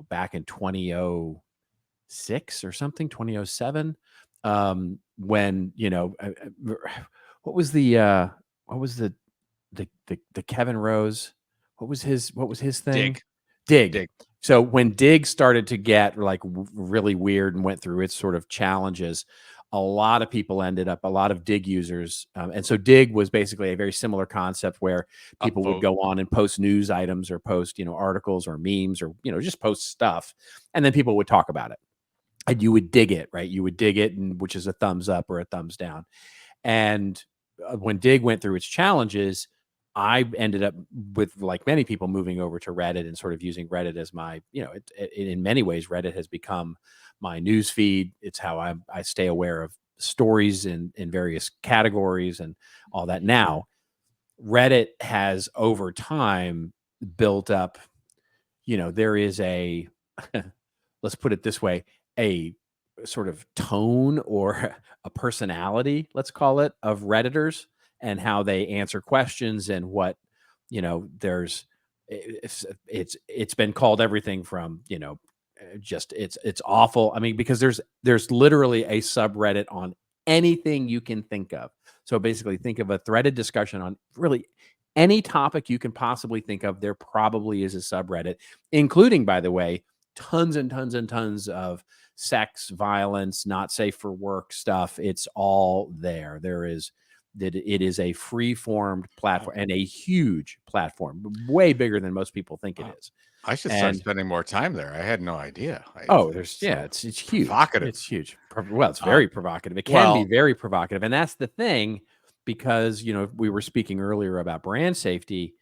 B: back in 2006 or something, 2007, when, what was the Kevin Rose, what was his thing? Dig. So when Dig started to get, like, really weird and went through its sort of challenges, a lot of Dig users, and so Dig was basically a very similar concept where people would go on and post news items or post, articles or memes or, just post stuff, and then people would talk about it, and you would dig it, right? You would dig it, and which is a thumbs up or a thumbs down. And when Dig went through its challenges, I ended up with, like many people, moving over to Reddit and sort of using Reddit as my, in many ways, Reddit has become my news feed. It's how I stay aware of stories in various categories and all that. Now, Reddit has over time built up, there is a, let's put it this way, a sort of tone or a personality, let's call it, of Redditors and how they answer questions and what, it's been called everything from, just it's awful. I mean, because there's literally a subreddit on anything you can think of. So basically, think of a threaded discussion on really any topic you can possibly think of. There probably is a subreddit, including, by the way, tons and tons and tons of sex, violence, not safe for work stuff. It's all there. It is a free-formed platform and a huge platform, way bigger than most people think it is.
A: I should start spending more time there. I had no idea.
B: It's huge.
A: Provocative.
B: It's huge. Well, it's very provocative. It can be very provocative. And that's the thing, because, we were speaking earlier about brand safety.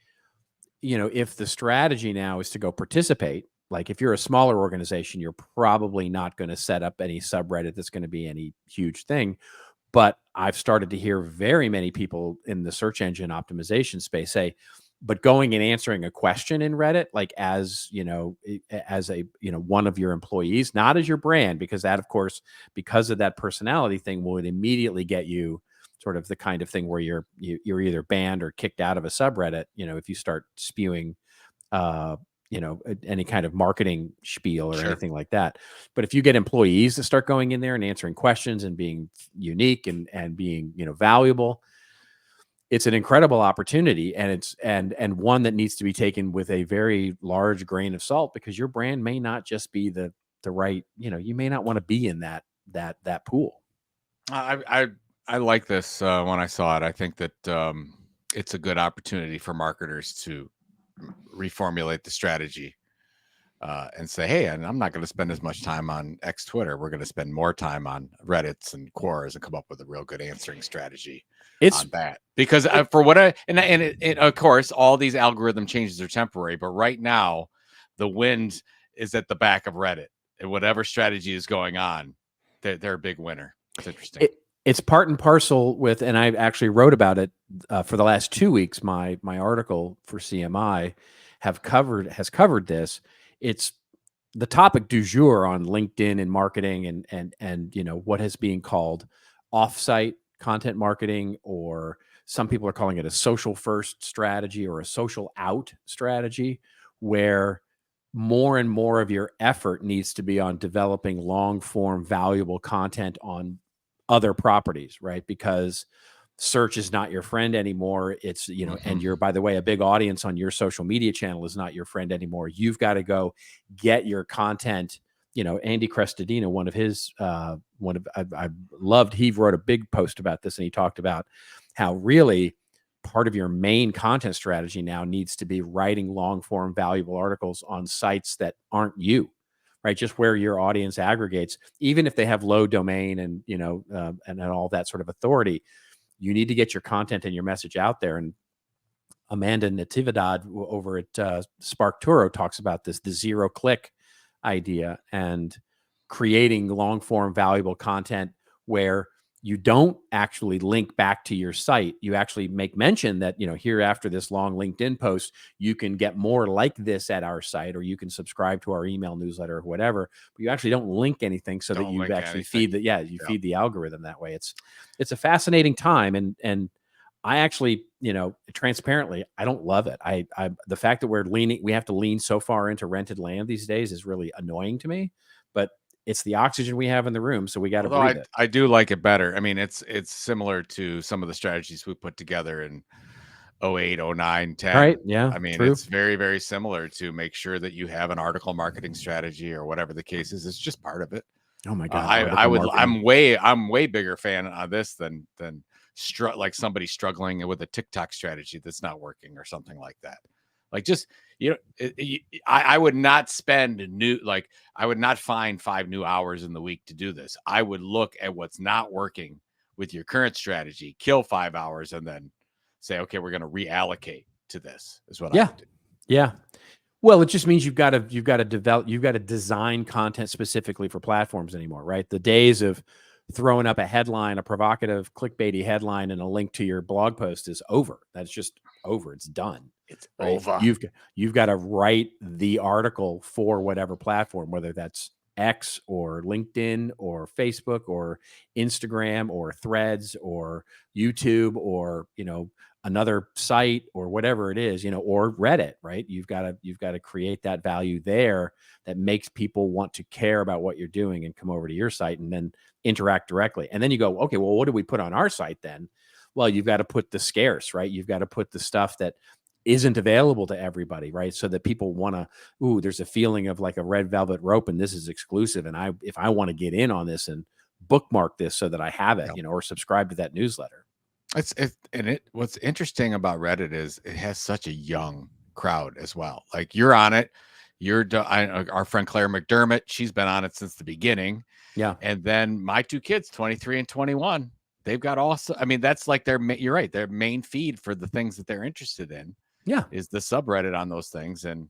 B: If the strategy now is to go participate, like if you're a smaller organization, you're probably not going to set up any subreddit that's going to be any huge thing. But I've started to hear very many people in the search engine optimization space say, but going and answering a question in Reddit, like as one of your employees, not as your brand, because that, of course, because of that personality thing, would immediately get you sort of the kind of thing where you're either banned or kicked out of a subreddit, if you start spewing, any kind of marketing spiel or anything like that. But if you get employees to start going in there and answering questions and being unique and being, valuable, it's an incredible opportunity. And it's and one that needs to be taken with a very large grain of salt, because your brand may not just be the right, you may not want to be in that pool.
A: I like this when I saw it. I think that it's a good opportunity for marketers to reformulate the strategy and say, hey, and I'm not going to spend as much time on X Twitter. We're going to spend more time on Reddits and Quoras and come up with a real good answering strategy on that. Because for what of course, all these algorithm changes are temporary, but right now the wind is at the back of Reddit, and whatever strategy is going on, they're a big winner. It's interesting.
B: It's part and parcel with, and I actually wrote about it for the last 2 weeks. My article for CMI has covered this. It's the topic du jour on LinkedIn and marketing, and what has been called offsite content marketing, or some people are calling it a social first strategy or a social out strategy, where more and more of your effort needs to be on developing long form valuable content on other properties, right? Because search is not your friend anymore. It's, and you're, by the way, a big audience on your social media channel is not your friend anymore. You've got to go get your content. Andy Crestodina, I loved, he wrote a big post about this, and he talked about how really part of your main content strategy now needs to be writing long form valuable articles on sites that aren't you. Right, just where your audience aggregates, even if they have low domain and and all that sort of authority, you need to get your content and your message out there. And Amanda Natividad over at Spark Turo talks about this, the 0-click idea, and creating long form valuable content where you don't actually link back to your site. You actually make mention that, here after this long LinkedIn post, you can get more like this at our site, or you can subscribe to our email newsletter or whatever, but you actually don't link anything so that you actually feed feed the algorithm that way. It's a fascinating time. And I actually, transparently, I don't love it. The fact that we have to lean so far into rented land these days is really annoying to me, but it's the oxygen we have in the room, so we got to breathe it.
A: I do like it better. I mean, it's similar to some of the strategies we put together in 08, 09, 10.
B: Right. Yeah.
A: I mean,
B: true.
A: It's very, very similar to make sure that you have an article marketing strategy or whatever the case is. It's just part of it.
B: Oh my God.
A: I'm way bigger fan of this than like somebody struggling with a TikTok strategy that's not working or something like that. Like, just, I would not I would not find 5 new hours in the week to do this. I would look at what's not working with your current strategy, kill 5 hours, and then say, okay, we're going to reallocate to this, is what I would do.
B: Yeah. Well, it just means you've got to design content specifically for platforms anymore, right? The days of throwing up a headline, a provocative clickbaity headline and a link to your blog post is over. That's just over. It's done.
A: It's
B: right?
A: over.
B: You've got to write the article for whatever platform, whether that's X or LinkedIn or Facebook or Instagram or Threads or YouTube or, another site or whatever it is, or Reddit, right? You've got to create that value there that makes people want to care about what you're doing and come over to your site and then interact directly. And then you go, okay, well, what do we put on our site then? Well, you've got to put the scarce, right? You've got to put the stuff that isn't available to everybody, right? So that people want to, there's a feeling of like a red velvet rope and this is exclusive. And if I want to get in on this and bookmark this so that I have it, or subscribe to that newsletter.
A: What's interesting about Reddit is it has such a young crowd as well. Like you're on it. Our friend Claire McDermott, she's been on it since the beginning.
B: Yeah.
A: And then my two kids, 23 and 21, they've got also, I mean, that's like you're right. Their main feed for the things that they're interested in.
B: Yeah.
A: Is the subreddit on those things. And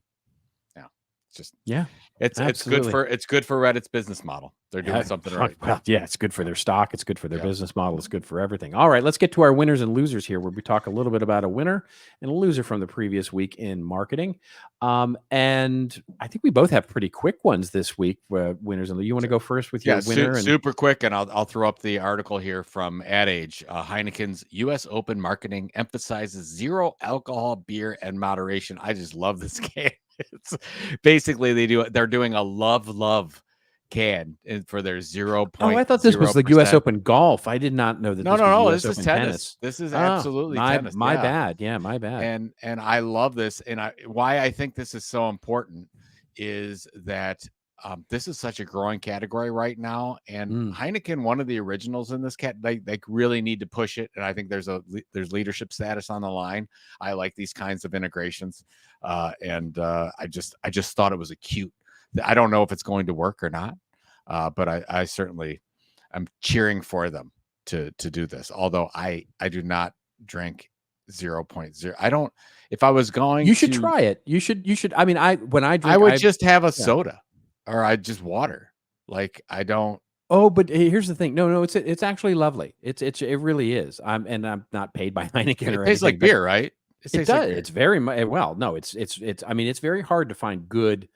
A: it's
B: absolutely.
A: it's good for Reddit's business model. They're doing something right.
B: Well, yeah, it's good for their stock. It's good for their business model. It's good for everything. All right, let's get to our winners and losers here, where we talk a little bit about a winner and a loser from the previous week in marketing. And I think we both have pretty quick ones this week. Winners and you want to go first with your winner?
A: Super quick, and I'll throw up the article here from Ad Age. Heineken's U.S. Open marketing emphasizes zero alcohol beer and moderation. I just love this can. It's basically they're doing a love can for their 0.
B: I thought this was the U.S. Open golf. I did not know that.
A: This is tennis. This is absolutely tennis.
B: My bad. Yeah, my bad.
A: And I love this. And why I think this is so important is that this is such a growing category right now. And Heineken, one of the originals in this they really need to push it. And I think there's leadership status on the line. I like these kinds of integrations. And I just thought it was a cute. I don't know if it's going to work or not, but I certainly I'm cheering for them to do this. Although I do not drink 0.0. I don't. If I was going,
B: you should try it. You should. I mean, when I drink,
A: I would just have a soda, or I just water. Like I don't.
B: Oh, but here's the thing. No, it's actually lovely. It really is. I'm not paid by Heineken or anything.
A: It tastes like beer, right?
B: It does. Like it's very well. No, it's. I mean, it's very hard to find good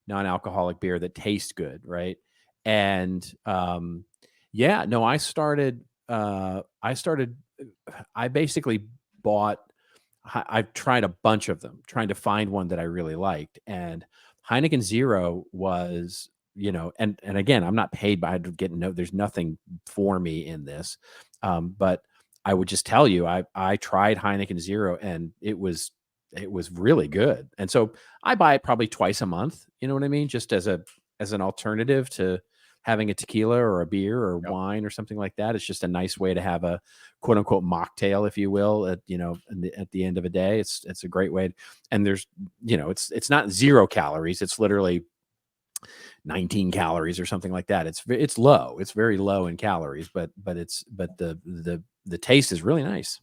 B: non-alcoholic beer that tastes good, right? And I started. I basically bought. I've tried a bunch of them, trying to find one that I really liked, and Heineken Zero was, and again, I'm not paid by there's nothing for me in this, but I would just tell you, I tried Heineken Zero and it was really good. And so I buy it probably twice a month. You know what I mean? Just as an alternative to having a tequila or a beer or wine or something like that. It's just a nice way to have a quote unquote mocktail, if you will, at the end of a day. It's a great way. And there's, it's not 0 calories. It's literally 19 calories or something like that. It's low. It's very low in calories, but the taste is really nice.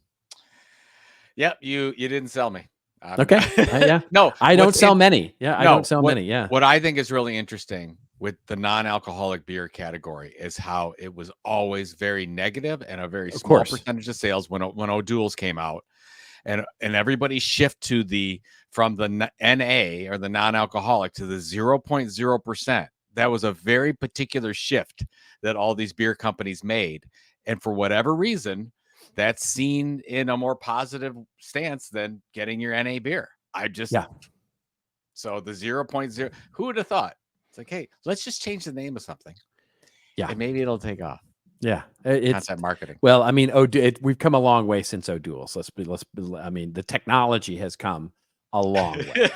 A: Yep. You didn't sell me.
B: Okay. Yeah.
A: No,
B: I don't sell many. Yeah. I don't sell many. Yeah.
A: What I think is really interesting with the non-alcoholic beer category is how it was always very negative and a very small percentage of sales when O'Doul's came out, and everybody shift from the NA or the non-alcoholic to the 0.0%. That was a very particular shift that all these beer companies made. And for whatever reason, that's seen in a more positive stance than getting your NA beer. So the 0.0, who would have thought? It's like, hey, let's just change the name of something.
B: Yeah.
A: And maybe it'll take off.
B: Yeah.
A: It's content marketing.
B: Well, I mean, we've come a long way since O'Doul's. I mean, the technology has come a long way.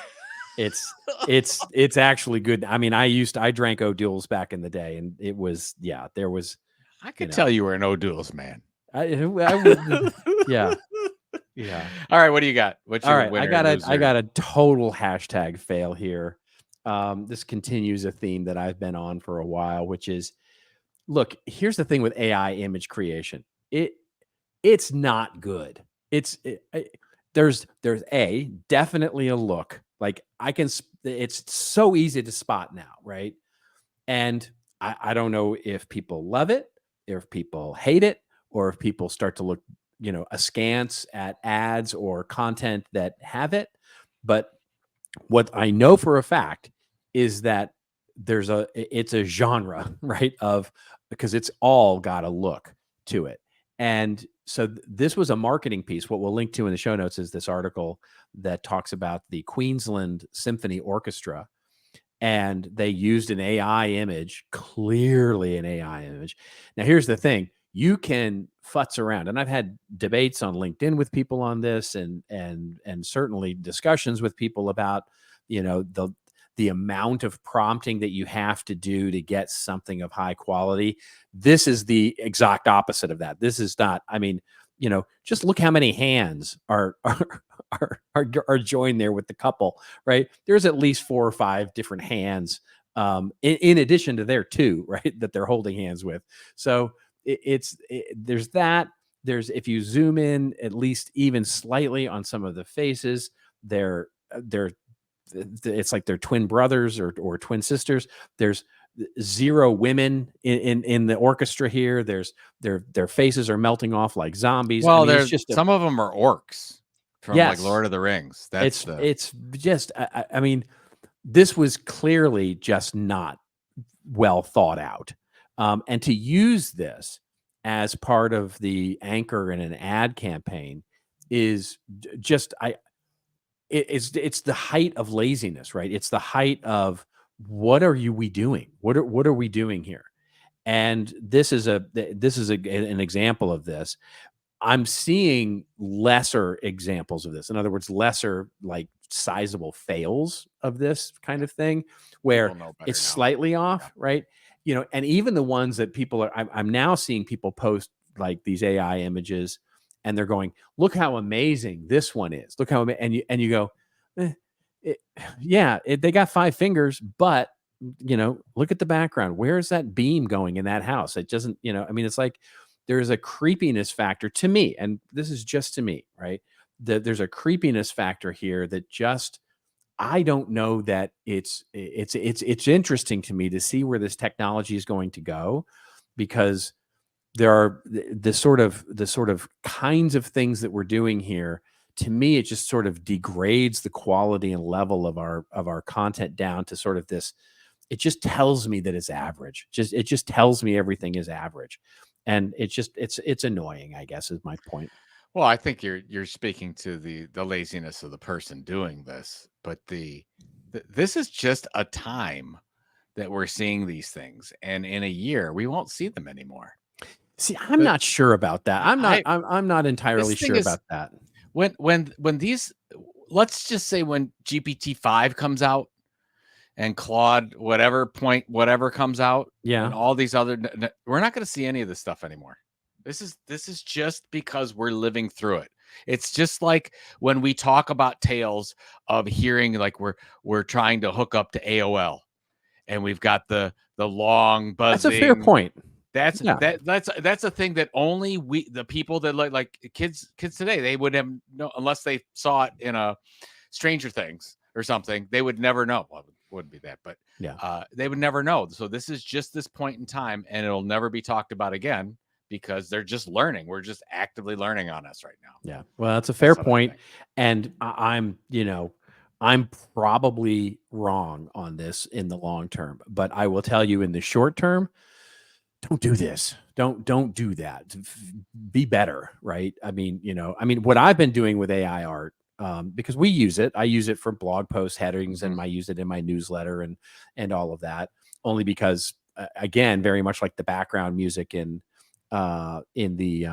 B: It's actually good. I mean, I drank O'Doul's back in the day, and it was, there was.
A: I could tell you were an O'Doul's man.
B: I would, yeah.
A: All right, what do you got? What's your winner?
B: I got a total hashtag fail here. This continues a theme that I've been on for a while, which is, look, here's the thing with AI image creation. It's not good. There's definitely a look. Like it's so easy to spot now, right? And I don't know if people love it, if people hate it, or if people start to look, askance at ads or content that have it. But what I know for a fact is that it's a genre, right? Because it's all got a look to it. And So this was a marketing piece. What we'll link to in the show notes is this article that talks about the Queensland Symphony Orchestra, and they used an AI image, clearly an AI image. Now, here's the thing: you can futz around, and I've had debates on LinkedIn with people on this, and certainly discussions with people about, you know, the amount of prompting that you have to do to get something of high quality. This is the exact opposite of that. This is not, I mean, you know, just look how many hands are joined there with the couple, right? There's at least 4 or 5 different hands, in addition to their 2, right, that they're holding hands with. So there's that. There's, if you zoom in at least even slightly on some of the faces, it's like they're twin brothers or twin sisters. There's 0 women in the orchestra here. There's their faces are melting off like zombies.
A: Well,
B: I mean,
A: there's just some of them are orcs from like Lord of the Rings. That's
B: it's just, I mean, this was clearly just not well thought out. And to use this as part of the anchor in an ad campaign is just, it's the height of laziness, right? It's the height of, what are we doing? What are we doing here? And this is an example of this. I'm seeing lesser examples of this. In other words, lesser, like, sizable fails of this kind of thing, where it's slightly off, right? You know, and even the ones that people are, I'm now seeing people post like these AI images, and they're going, look how amazing this one is. Look how, and you go, they got 5 fingers, but, you know, look at the background. Where is that beam going in that house? It doesn't, you know, I mean, it's like, there's a creepiness factor to me, and this is just to me, right? There's a creepiness factor here that just, I don't know that it's interesting to me to see where this technology is going to go, because there are the sort of kinds of things that we're doing here. To me, it just sort of degrades the quality and level of our content down to sort of this. It just tells me that it's average. It just tells me everything is average, and it's annoying, I guess, is my point.
A: Well, I think you're speaking to the laziness of the person doing this, but this is just a time that we're seeing these things, and in a year we won't see them anymore.
B: See, I'm not sure about that. I'm not entirely sure about that.
A: When these, let's just say when GPT-5 comes out and Claude whatever comes out, and all these other, we're not going to see any of this stuff anymore. This is just because we're living through it. It's just like when we talk about tales of hearing, like we're trying to hook up to AOL, and we've got the long buzzing.
B: That's a fair point.
A: That's a thing that only the people that like kids today, they would have no, unless they saw it in a Stranger Things or something, they would never know. Well, it wouldn't be that, but they would never know. So this is just this point in time, and it'll never be talked about again, because they're just learning. We're just actively learning on us right now.
B: Yeah. Well, that's a fair point. And I'm probably wrong on this in the long term, but I will tell you, in the short term, don't do this. Don't do that. Be better. Right. I mean, what I've been doing with AI art, because we use it, I use it for blog post headings, and I use it in my newsletter and all of that, only because, again, very much like the background music in the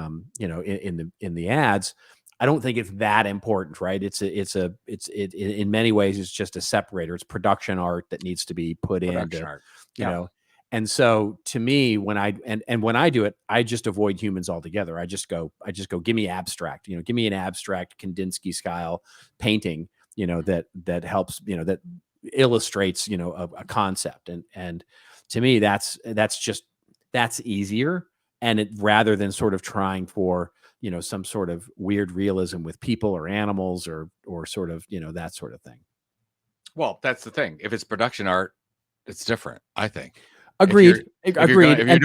B: ads, I don't think it's that important, right? It's in many ways, it's just a separator. It's production art that needs to be put in, you know. And so to me, when I do it, I just avoid humans altogether. I just go, give me abstract, give me an abstract Kandinsky style painting, that helps, that illustrates, a concept. And to me, that's easier. And it, rather than sort of trying for, some sort of weird realism with people or animals or sort of, that sort of thing.
A: Well, that's the thing. If it's production art, it's different, I think.
B: Agreed.
A: If you're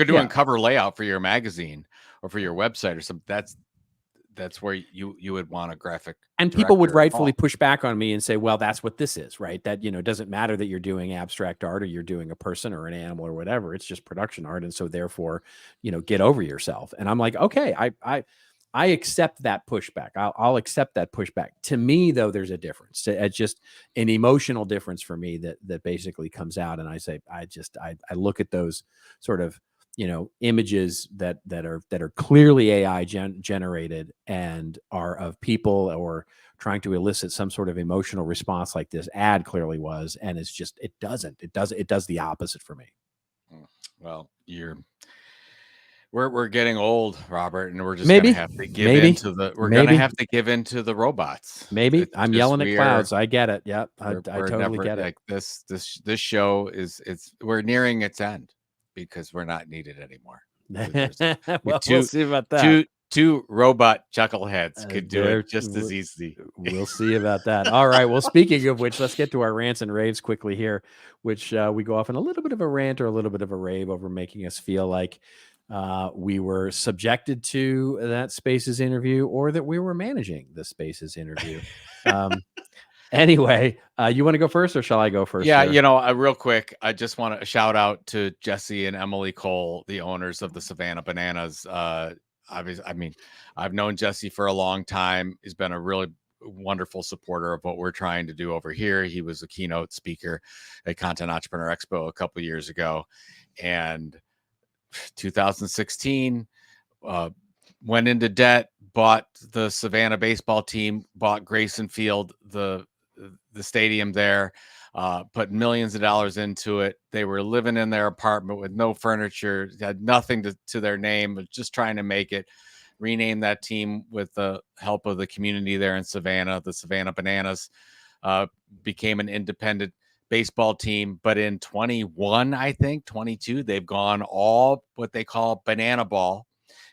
A: doing a cover layout for your magazine or for your website or something, that's where you would want a graphic.
B: And people would
A: director
B: rightfully
A: involved.
B: push back on me and say, well, that's what this is, right? That, it doesn't matter that you're doing abstract art or you're doing a person or an animal or whatever. It's just production art. And so therefore, get over yourself. And I'm like, okay, I accept that pushback. I'll accept that pushback. To me, though, there's a difference. It's just an emotional difference for me that basically comes out. And I say, I look at those sort of, images that are clearly AI generated and are of people or trying to elicit some sort of emotional response like this ad clearly was. And it's just, it does the opposite for me.
A: Well, we're getting old, Robert, and we're just
B: Maybe.
A: gonna have to give into the robots.
B: Maybe.
A: It's
B: I'm
A: just
B: yelling at clouds. I get it. Yep. I
A: we're
B: totally
A: never,
B: get it.
A: like this show we're nearing its end because we're not needed anymore.
B: Well, we'll see about that.
A: Two robot chuckleheads could do it just as easy.
B: We'll see about that. All right. Well, speaking of which, let's get to our rants and raves quickly here, which we go off on a little bit of a rant or a little bit of a rave over making us feel like we were subjected to that Spaces interview or that we were managing the Spaces interview. Anyway, you want to go first or shall I go first?
A: Yeah,
B: sir?
A: real quick, I just want to shout out to Jesse and Emily Cole, the owners of the Savannah Bananas. Obviously, I mean, I've known Jesse for a long time. He's been a really wonderful supporter of what we're trying to do over here. He was a keynote speaker at Content Entrepreneur Expo a couple of years ago, and 2016 went into debt, bought the Savannah baseball team, bought Grayson Field, the stadium there, put millions of dollars into it. They were living in their apartment with no furniture, had nothing to their name, just trying to make it. Rename that team with the help of the community there in Savannah. The Savannah Bananas became an independent baseball team, but in 22, they've gone all what they call banana ball.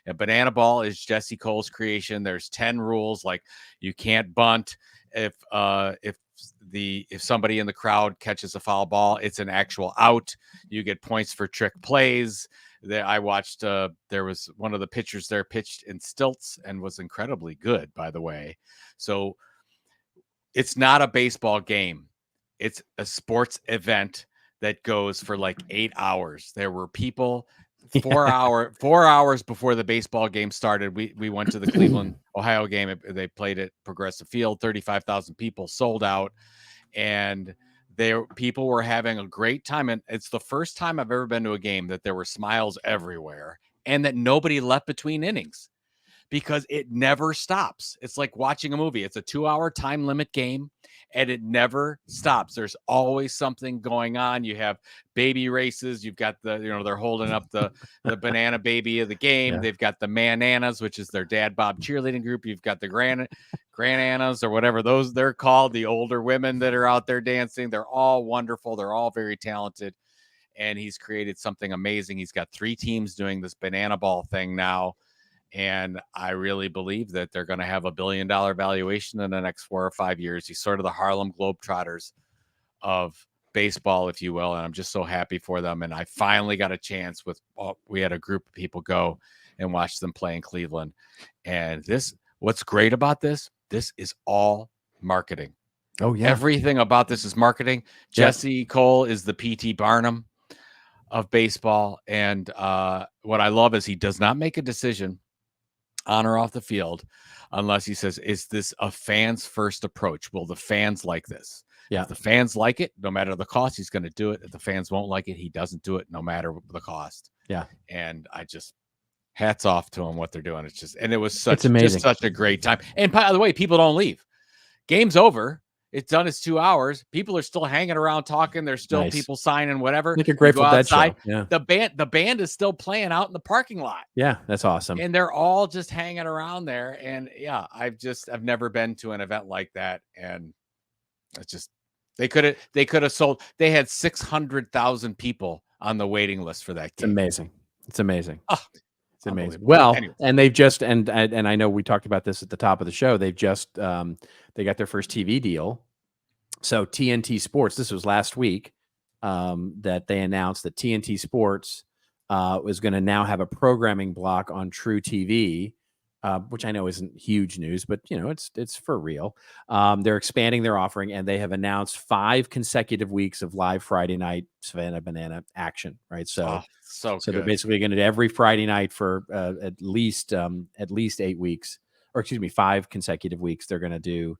A: And banana ball is Jesse Cole's creation. There's 10 rules, like you can't bunt. If somebody in the crowd catches a foul ball, it's an actual out. You get points for trick plays. I watched, there was one of the pitchers there pitched in stilts and was incredibly good, by the way. So it's not a baseball game. It's a sports event that goes for like 8 hours. There were people 4 hours before the baseball game started. We went to the Cleveland, Ohio game. They played at Progressive Field, 35,000 people, sold out. And people were having a great time. And it's the first time I've ever been to a game that there were smiles everywhere and that nobody left between innings because it never stops. It's like watching a movie. It's a 2-hour time limit game and it never stops. There's always something going on. You have baby races. You've got they're holding up the banana baby of the game. Yeah. They've got the Mananas, which is their dad Bob cheerleading group. You've got the Grananas or whatever they're called, the older women that are out there dancing. They're all wonderful. They're all very talented. And he's created something amazing. He's got 3 teams doing this banana ball thing now. And I really believe that they're going to have $1 billion valuation in the next 4 or 5 years. He's sort of the Harlem Globetrotters of baseball, if you will. And I'm just so happy for them. And I finally got a chance we had a group of people go and watch them play in Cleveland. And what's great about this is all marketing.
B: Oh, yeah.
A: Everything about this is marketing. Yeah. Jesse Cole is the P.T. Barnum of baseball. And what I love is he does not make a decision on or off the field unless he says, is this a fan's first approach? Will the fans like this?
B: Yeah.
A: If the fans like it, no matter the cost, he's going to do it. If the fans won't like it, he doesn't do it no matter the cost.
B: Yeah.
A: And I just hats off to him, what they're doing. It's just, and it was such a great time. And by the way, people don't leave. Game's over. It's done. It's 2 hours. People are still hanging around talking. There's still people signing whatever.
B: Like a Grateful Dead show. Yeah.
A: The band is still playing out in the parking lot.
B: Yeah, that's awesome.
A: And they're all just hanging around there. And yeah, I've never been to an event like that. And it's just they could have sold. They had 600,000 people on the waiting list for that game.
B: It's amazing.
A: Oh,
B: it's amazing. Well, anyways. And they've just and I know we talked about this at the top of the show. They've just they got their first TV deal. So TNT Sports, this was last week, that they announced that TNT Sports was going to now have a programming block on True TV which I know isn't huge news, but it's for real. They're expanding their offering, and they have announced 5 consecutive weeks of live Friday night Savannah Banana action. Right, so
A: so
B: they're
A: good.
B: basically going to do every Friday night for at least 8 weeks, or excuse me, 5 consecutive weeks. They're going to do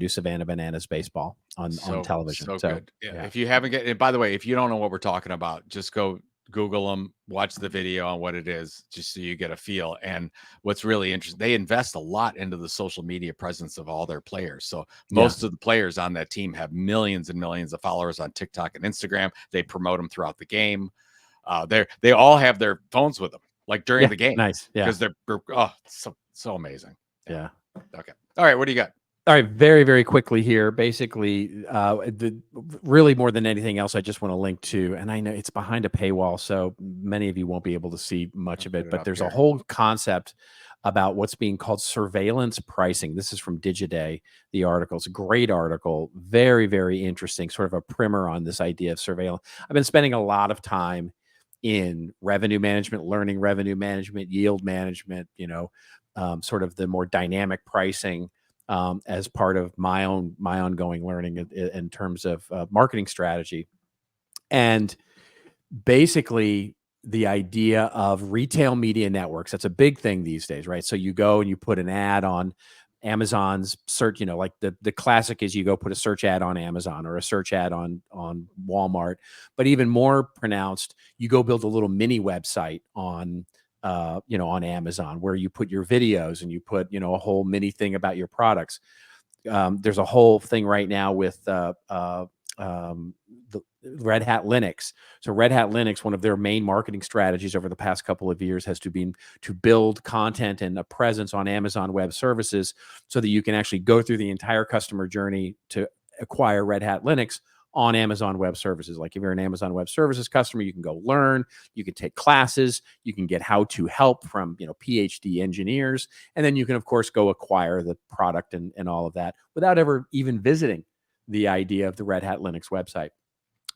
B: Savannah Bananas baseball on television.
A: So good. Yeah. If you haven't and by the way, if you don't know what we're talking about, just go Google them, watch the video on what it is, just so you get a feel. And what's really interesting, they invest a lot into the social media presence of all their players. So most of the players on that team have millions and millions of followers on TikTok and Instagram. They promote them throughout the game. They all have their phones with them, like during the game.
B: Nice. Yeah.
A: Because they're so amazing.
B: Yeah.
A: Okay. All right. What do you got?
B: All right, very, very quickly here. Basically, really more than anything else, I just want to link to, and I know it's behind a paywall, so many of you won't be able to see much of it, but there's a whole concept about what's being called surveillance pricing. This is from Digiday, the article. It's a great article, very, very interesting, sort of a primer on this idea of surveillance. I've been spending a lot of time in revenue management, learning revenue management, yield management, sort of the more dynamic pricing, as part of my ongoing learning in terms of marketing strategy. And basically the idea of retail media networks, that's a big thing these days, right? So you go and you put an ad on Amazon's search, like the classic is you go put a search ad on Amazon or a search ad on Walmart, but even more pronounced, you go build a little mini website on on Amazon, where you put your videos and you put, a whole mini thing about your products. There's a whole thing right now with the Red Hat Linux. So Red Hat Linux, one of their main marketing strategies over the past couple of years has been to build content and a presence on Amazon Web Services so that you can actually go through the entire customer journey to acquire Red Hat Linux on Amazon Web Services. Like if you're an Amazon Web Services customer, you can go learn, you can take classes, you can get how-to help from, PhD engineers, and then you can, of course, go acquire the product and all of that without ever even visiting the idea of the Red Hat Linux website.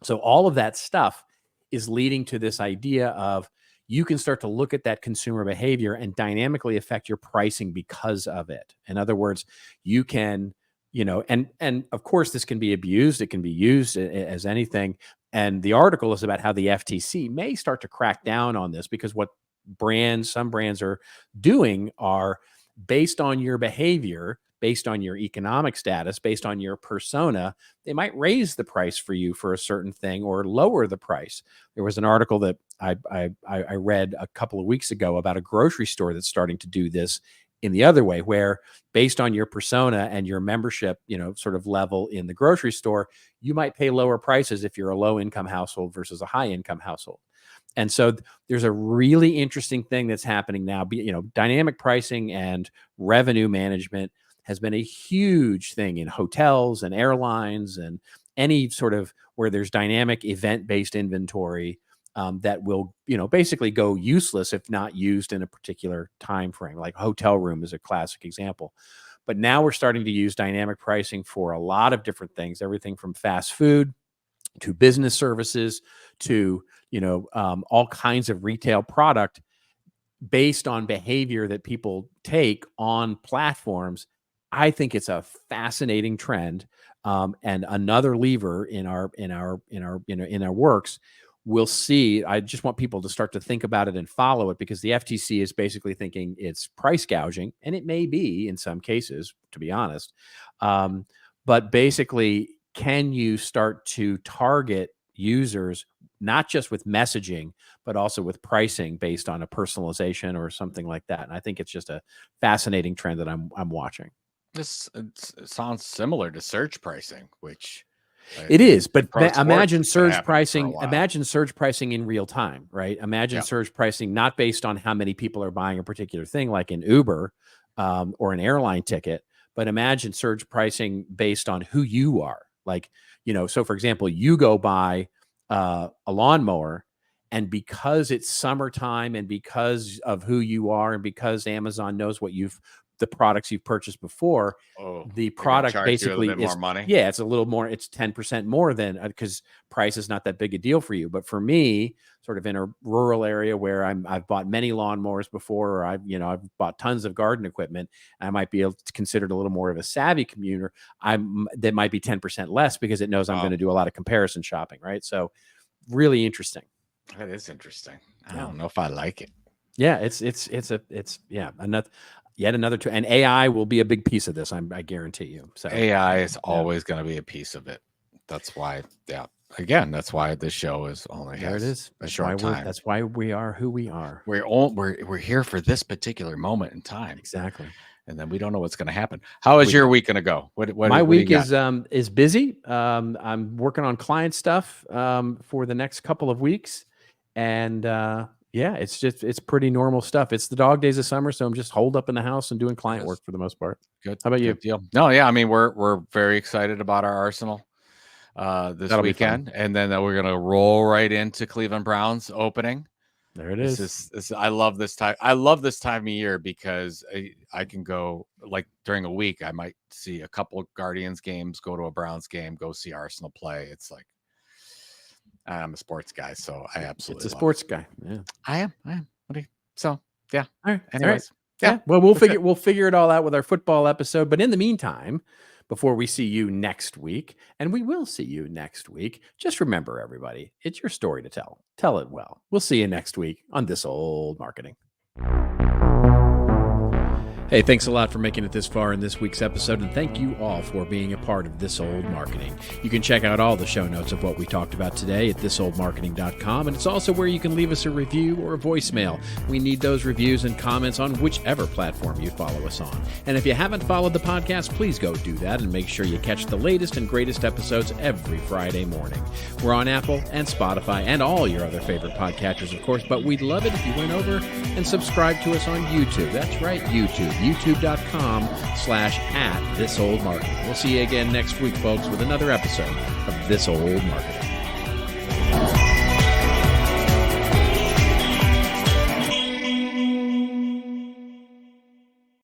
B: So all of that stuff is leading to this idea of you can start to look at that consumer behavior and dynamically affect your pricing because of it. In other words, you can and of course this can be abused. It can be used as anything. And the article is about how the FTC may start to crack down on this, because what some brands are doing are, based on your behavior, based on your economic status, based on your persona, they might raise the price for you for a certain thing or lower the price. There was an article that I read a couple of weeks ago about a grocery store that's starting to do this in the other way, where based on your persona and your membership, sort of level in the grocery store, you might pay lower prices if you're a low income household versus a high income household. And so there's a really interesting thing that's happening now. Dynamic pricing and revenue management has been a huge thing in hotels and airlines and any sort of where there's dynamic event-based inventory that will, basically go useless if not used in a particular time frame. Like hotel room is a classic example. But now we're starting to use dynamic pricing for a lot of different things, everything from fast food to business services to, all kinds of retail product based on behavior that people take on platforms. I think it's a fascinating trend, and another lever in our works. We'll see. I just want people to start to think about it and follow it, because the FTC is basically thinking it's price gouging, and it may be in some cases, to be honest. But basically, can you start to target users not just with messaging, but also with pricing based on a personalization or something like that? And I think it's just a fascinating trend that I'm watching.
A: It sounds similar to surge pricing, which
B: it is, but
A: imagine
B: surge pricing. Imagine surge pricing in real time, right? Imagine surge pricing not based on how many people are buying a particular thing, like an Uber or an airline ticket, but imagine surge pricing based on who you are. Like, so for example, you go buy a lawnmower, and because it's summertime and because of who you are and because Amazon knows what you've the products you've purchased before, the product basically is
A: more money.
B: Yeah, it's a little more. It's 10% more than because price is not that big a deal for you. But for me, sort of in a rural area where I've bought many lawnmowers before, or I've bought tons of garden equipment, I might be considered a little more of a savvy commuter. That might be 10% less because it knows I'm going to do a lot of comparison shopping, right? So really interesting.
A: That is interesting. I don't know if I like it.
B: Yeah, it's another tool, and AI will be a big piece of this. I guarantee you. So
A: AI is always going to be a piece of it. That's why, again, that's why this show is only a short time.
B: That's why we are who we are.
A: We're here for this particular moment in time.
B: Exactly.
A: And then we don't know what's going to happen. How is your week going to go?
B: My week is busy. I'm working on client stuff for the next couple of weeks, and it's pretty normal stuff. It's the dog days of summer, so I'm just holed up in the house and doing client work for the most part.
A: Good.
B: How about you?
A: Deal. No, yeah. I mean, we're very excited about our Arsenal this weekend, and then we're gonna roll right into Cleveland Browns opening.
B: There it is.
A: I love this time. I love this time of year because I can go, like, during a week. I might see a couple Guardians games, go to a Browns game, go see Arsenal play. It's like, I'm a sports guy, so I absolutely.
B: It's a sports guy. Yeah,
A: I am. So yeah.
B: All right.
A: Anyways,
B: yeah. Well, we'll figure it all out with our football episode. But in the meantime, before we see you next week, and we will see you next week, just remember, everybody, it's your story to tell. Tell it well. We'll see you next week on This Old Marketing.
E: Hey, thanks a lot for making it this far in this week's episode, and thank you all for being a part of This Old Marketing. You can check out all the show notes of what we talked about today at thisoldmarketing.com, and it's also where you can leave us a review or a voicemail. We need those reviews and comments on whichever platform you follow us on. And if you haven't followed the podcast, please go do that and make sure you catch the latest and greatest episodes every Friday morning. We're on Apple and Spotify and all your other favorite podcatchers, of course, but we'd love it if you went over and subscribed to us on YouTube. That's right, YouTube. youtube.com/@thisoldmarketing. We'll see you again next week, folks, with another episode of This Old Marketing.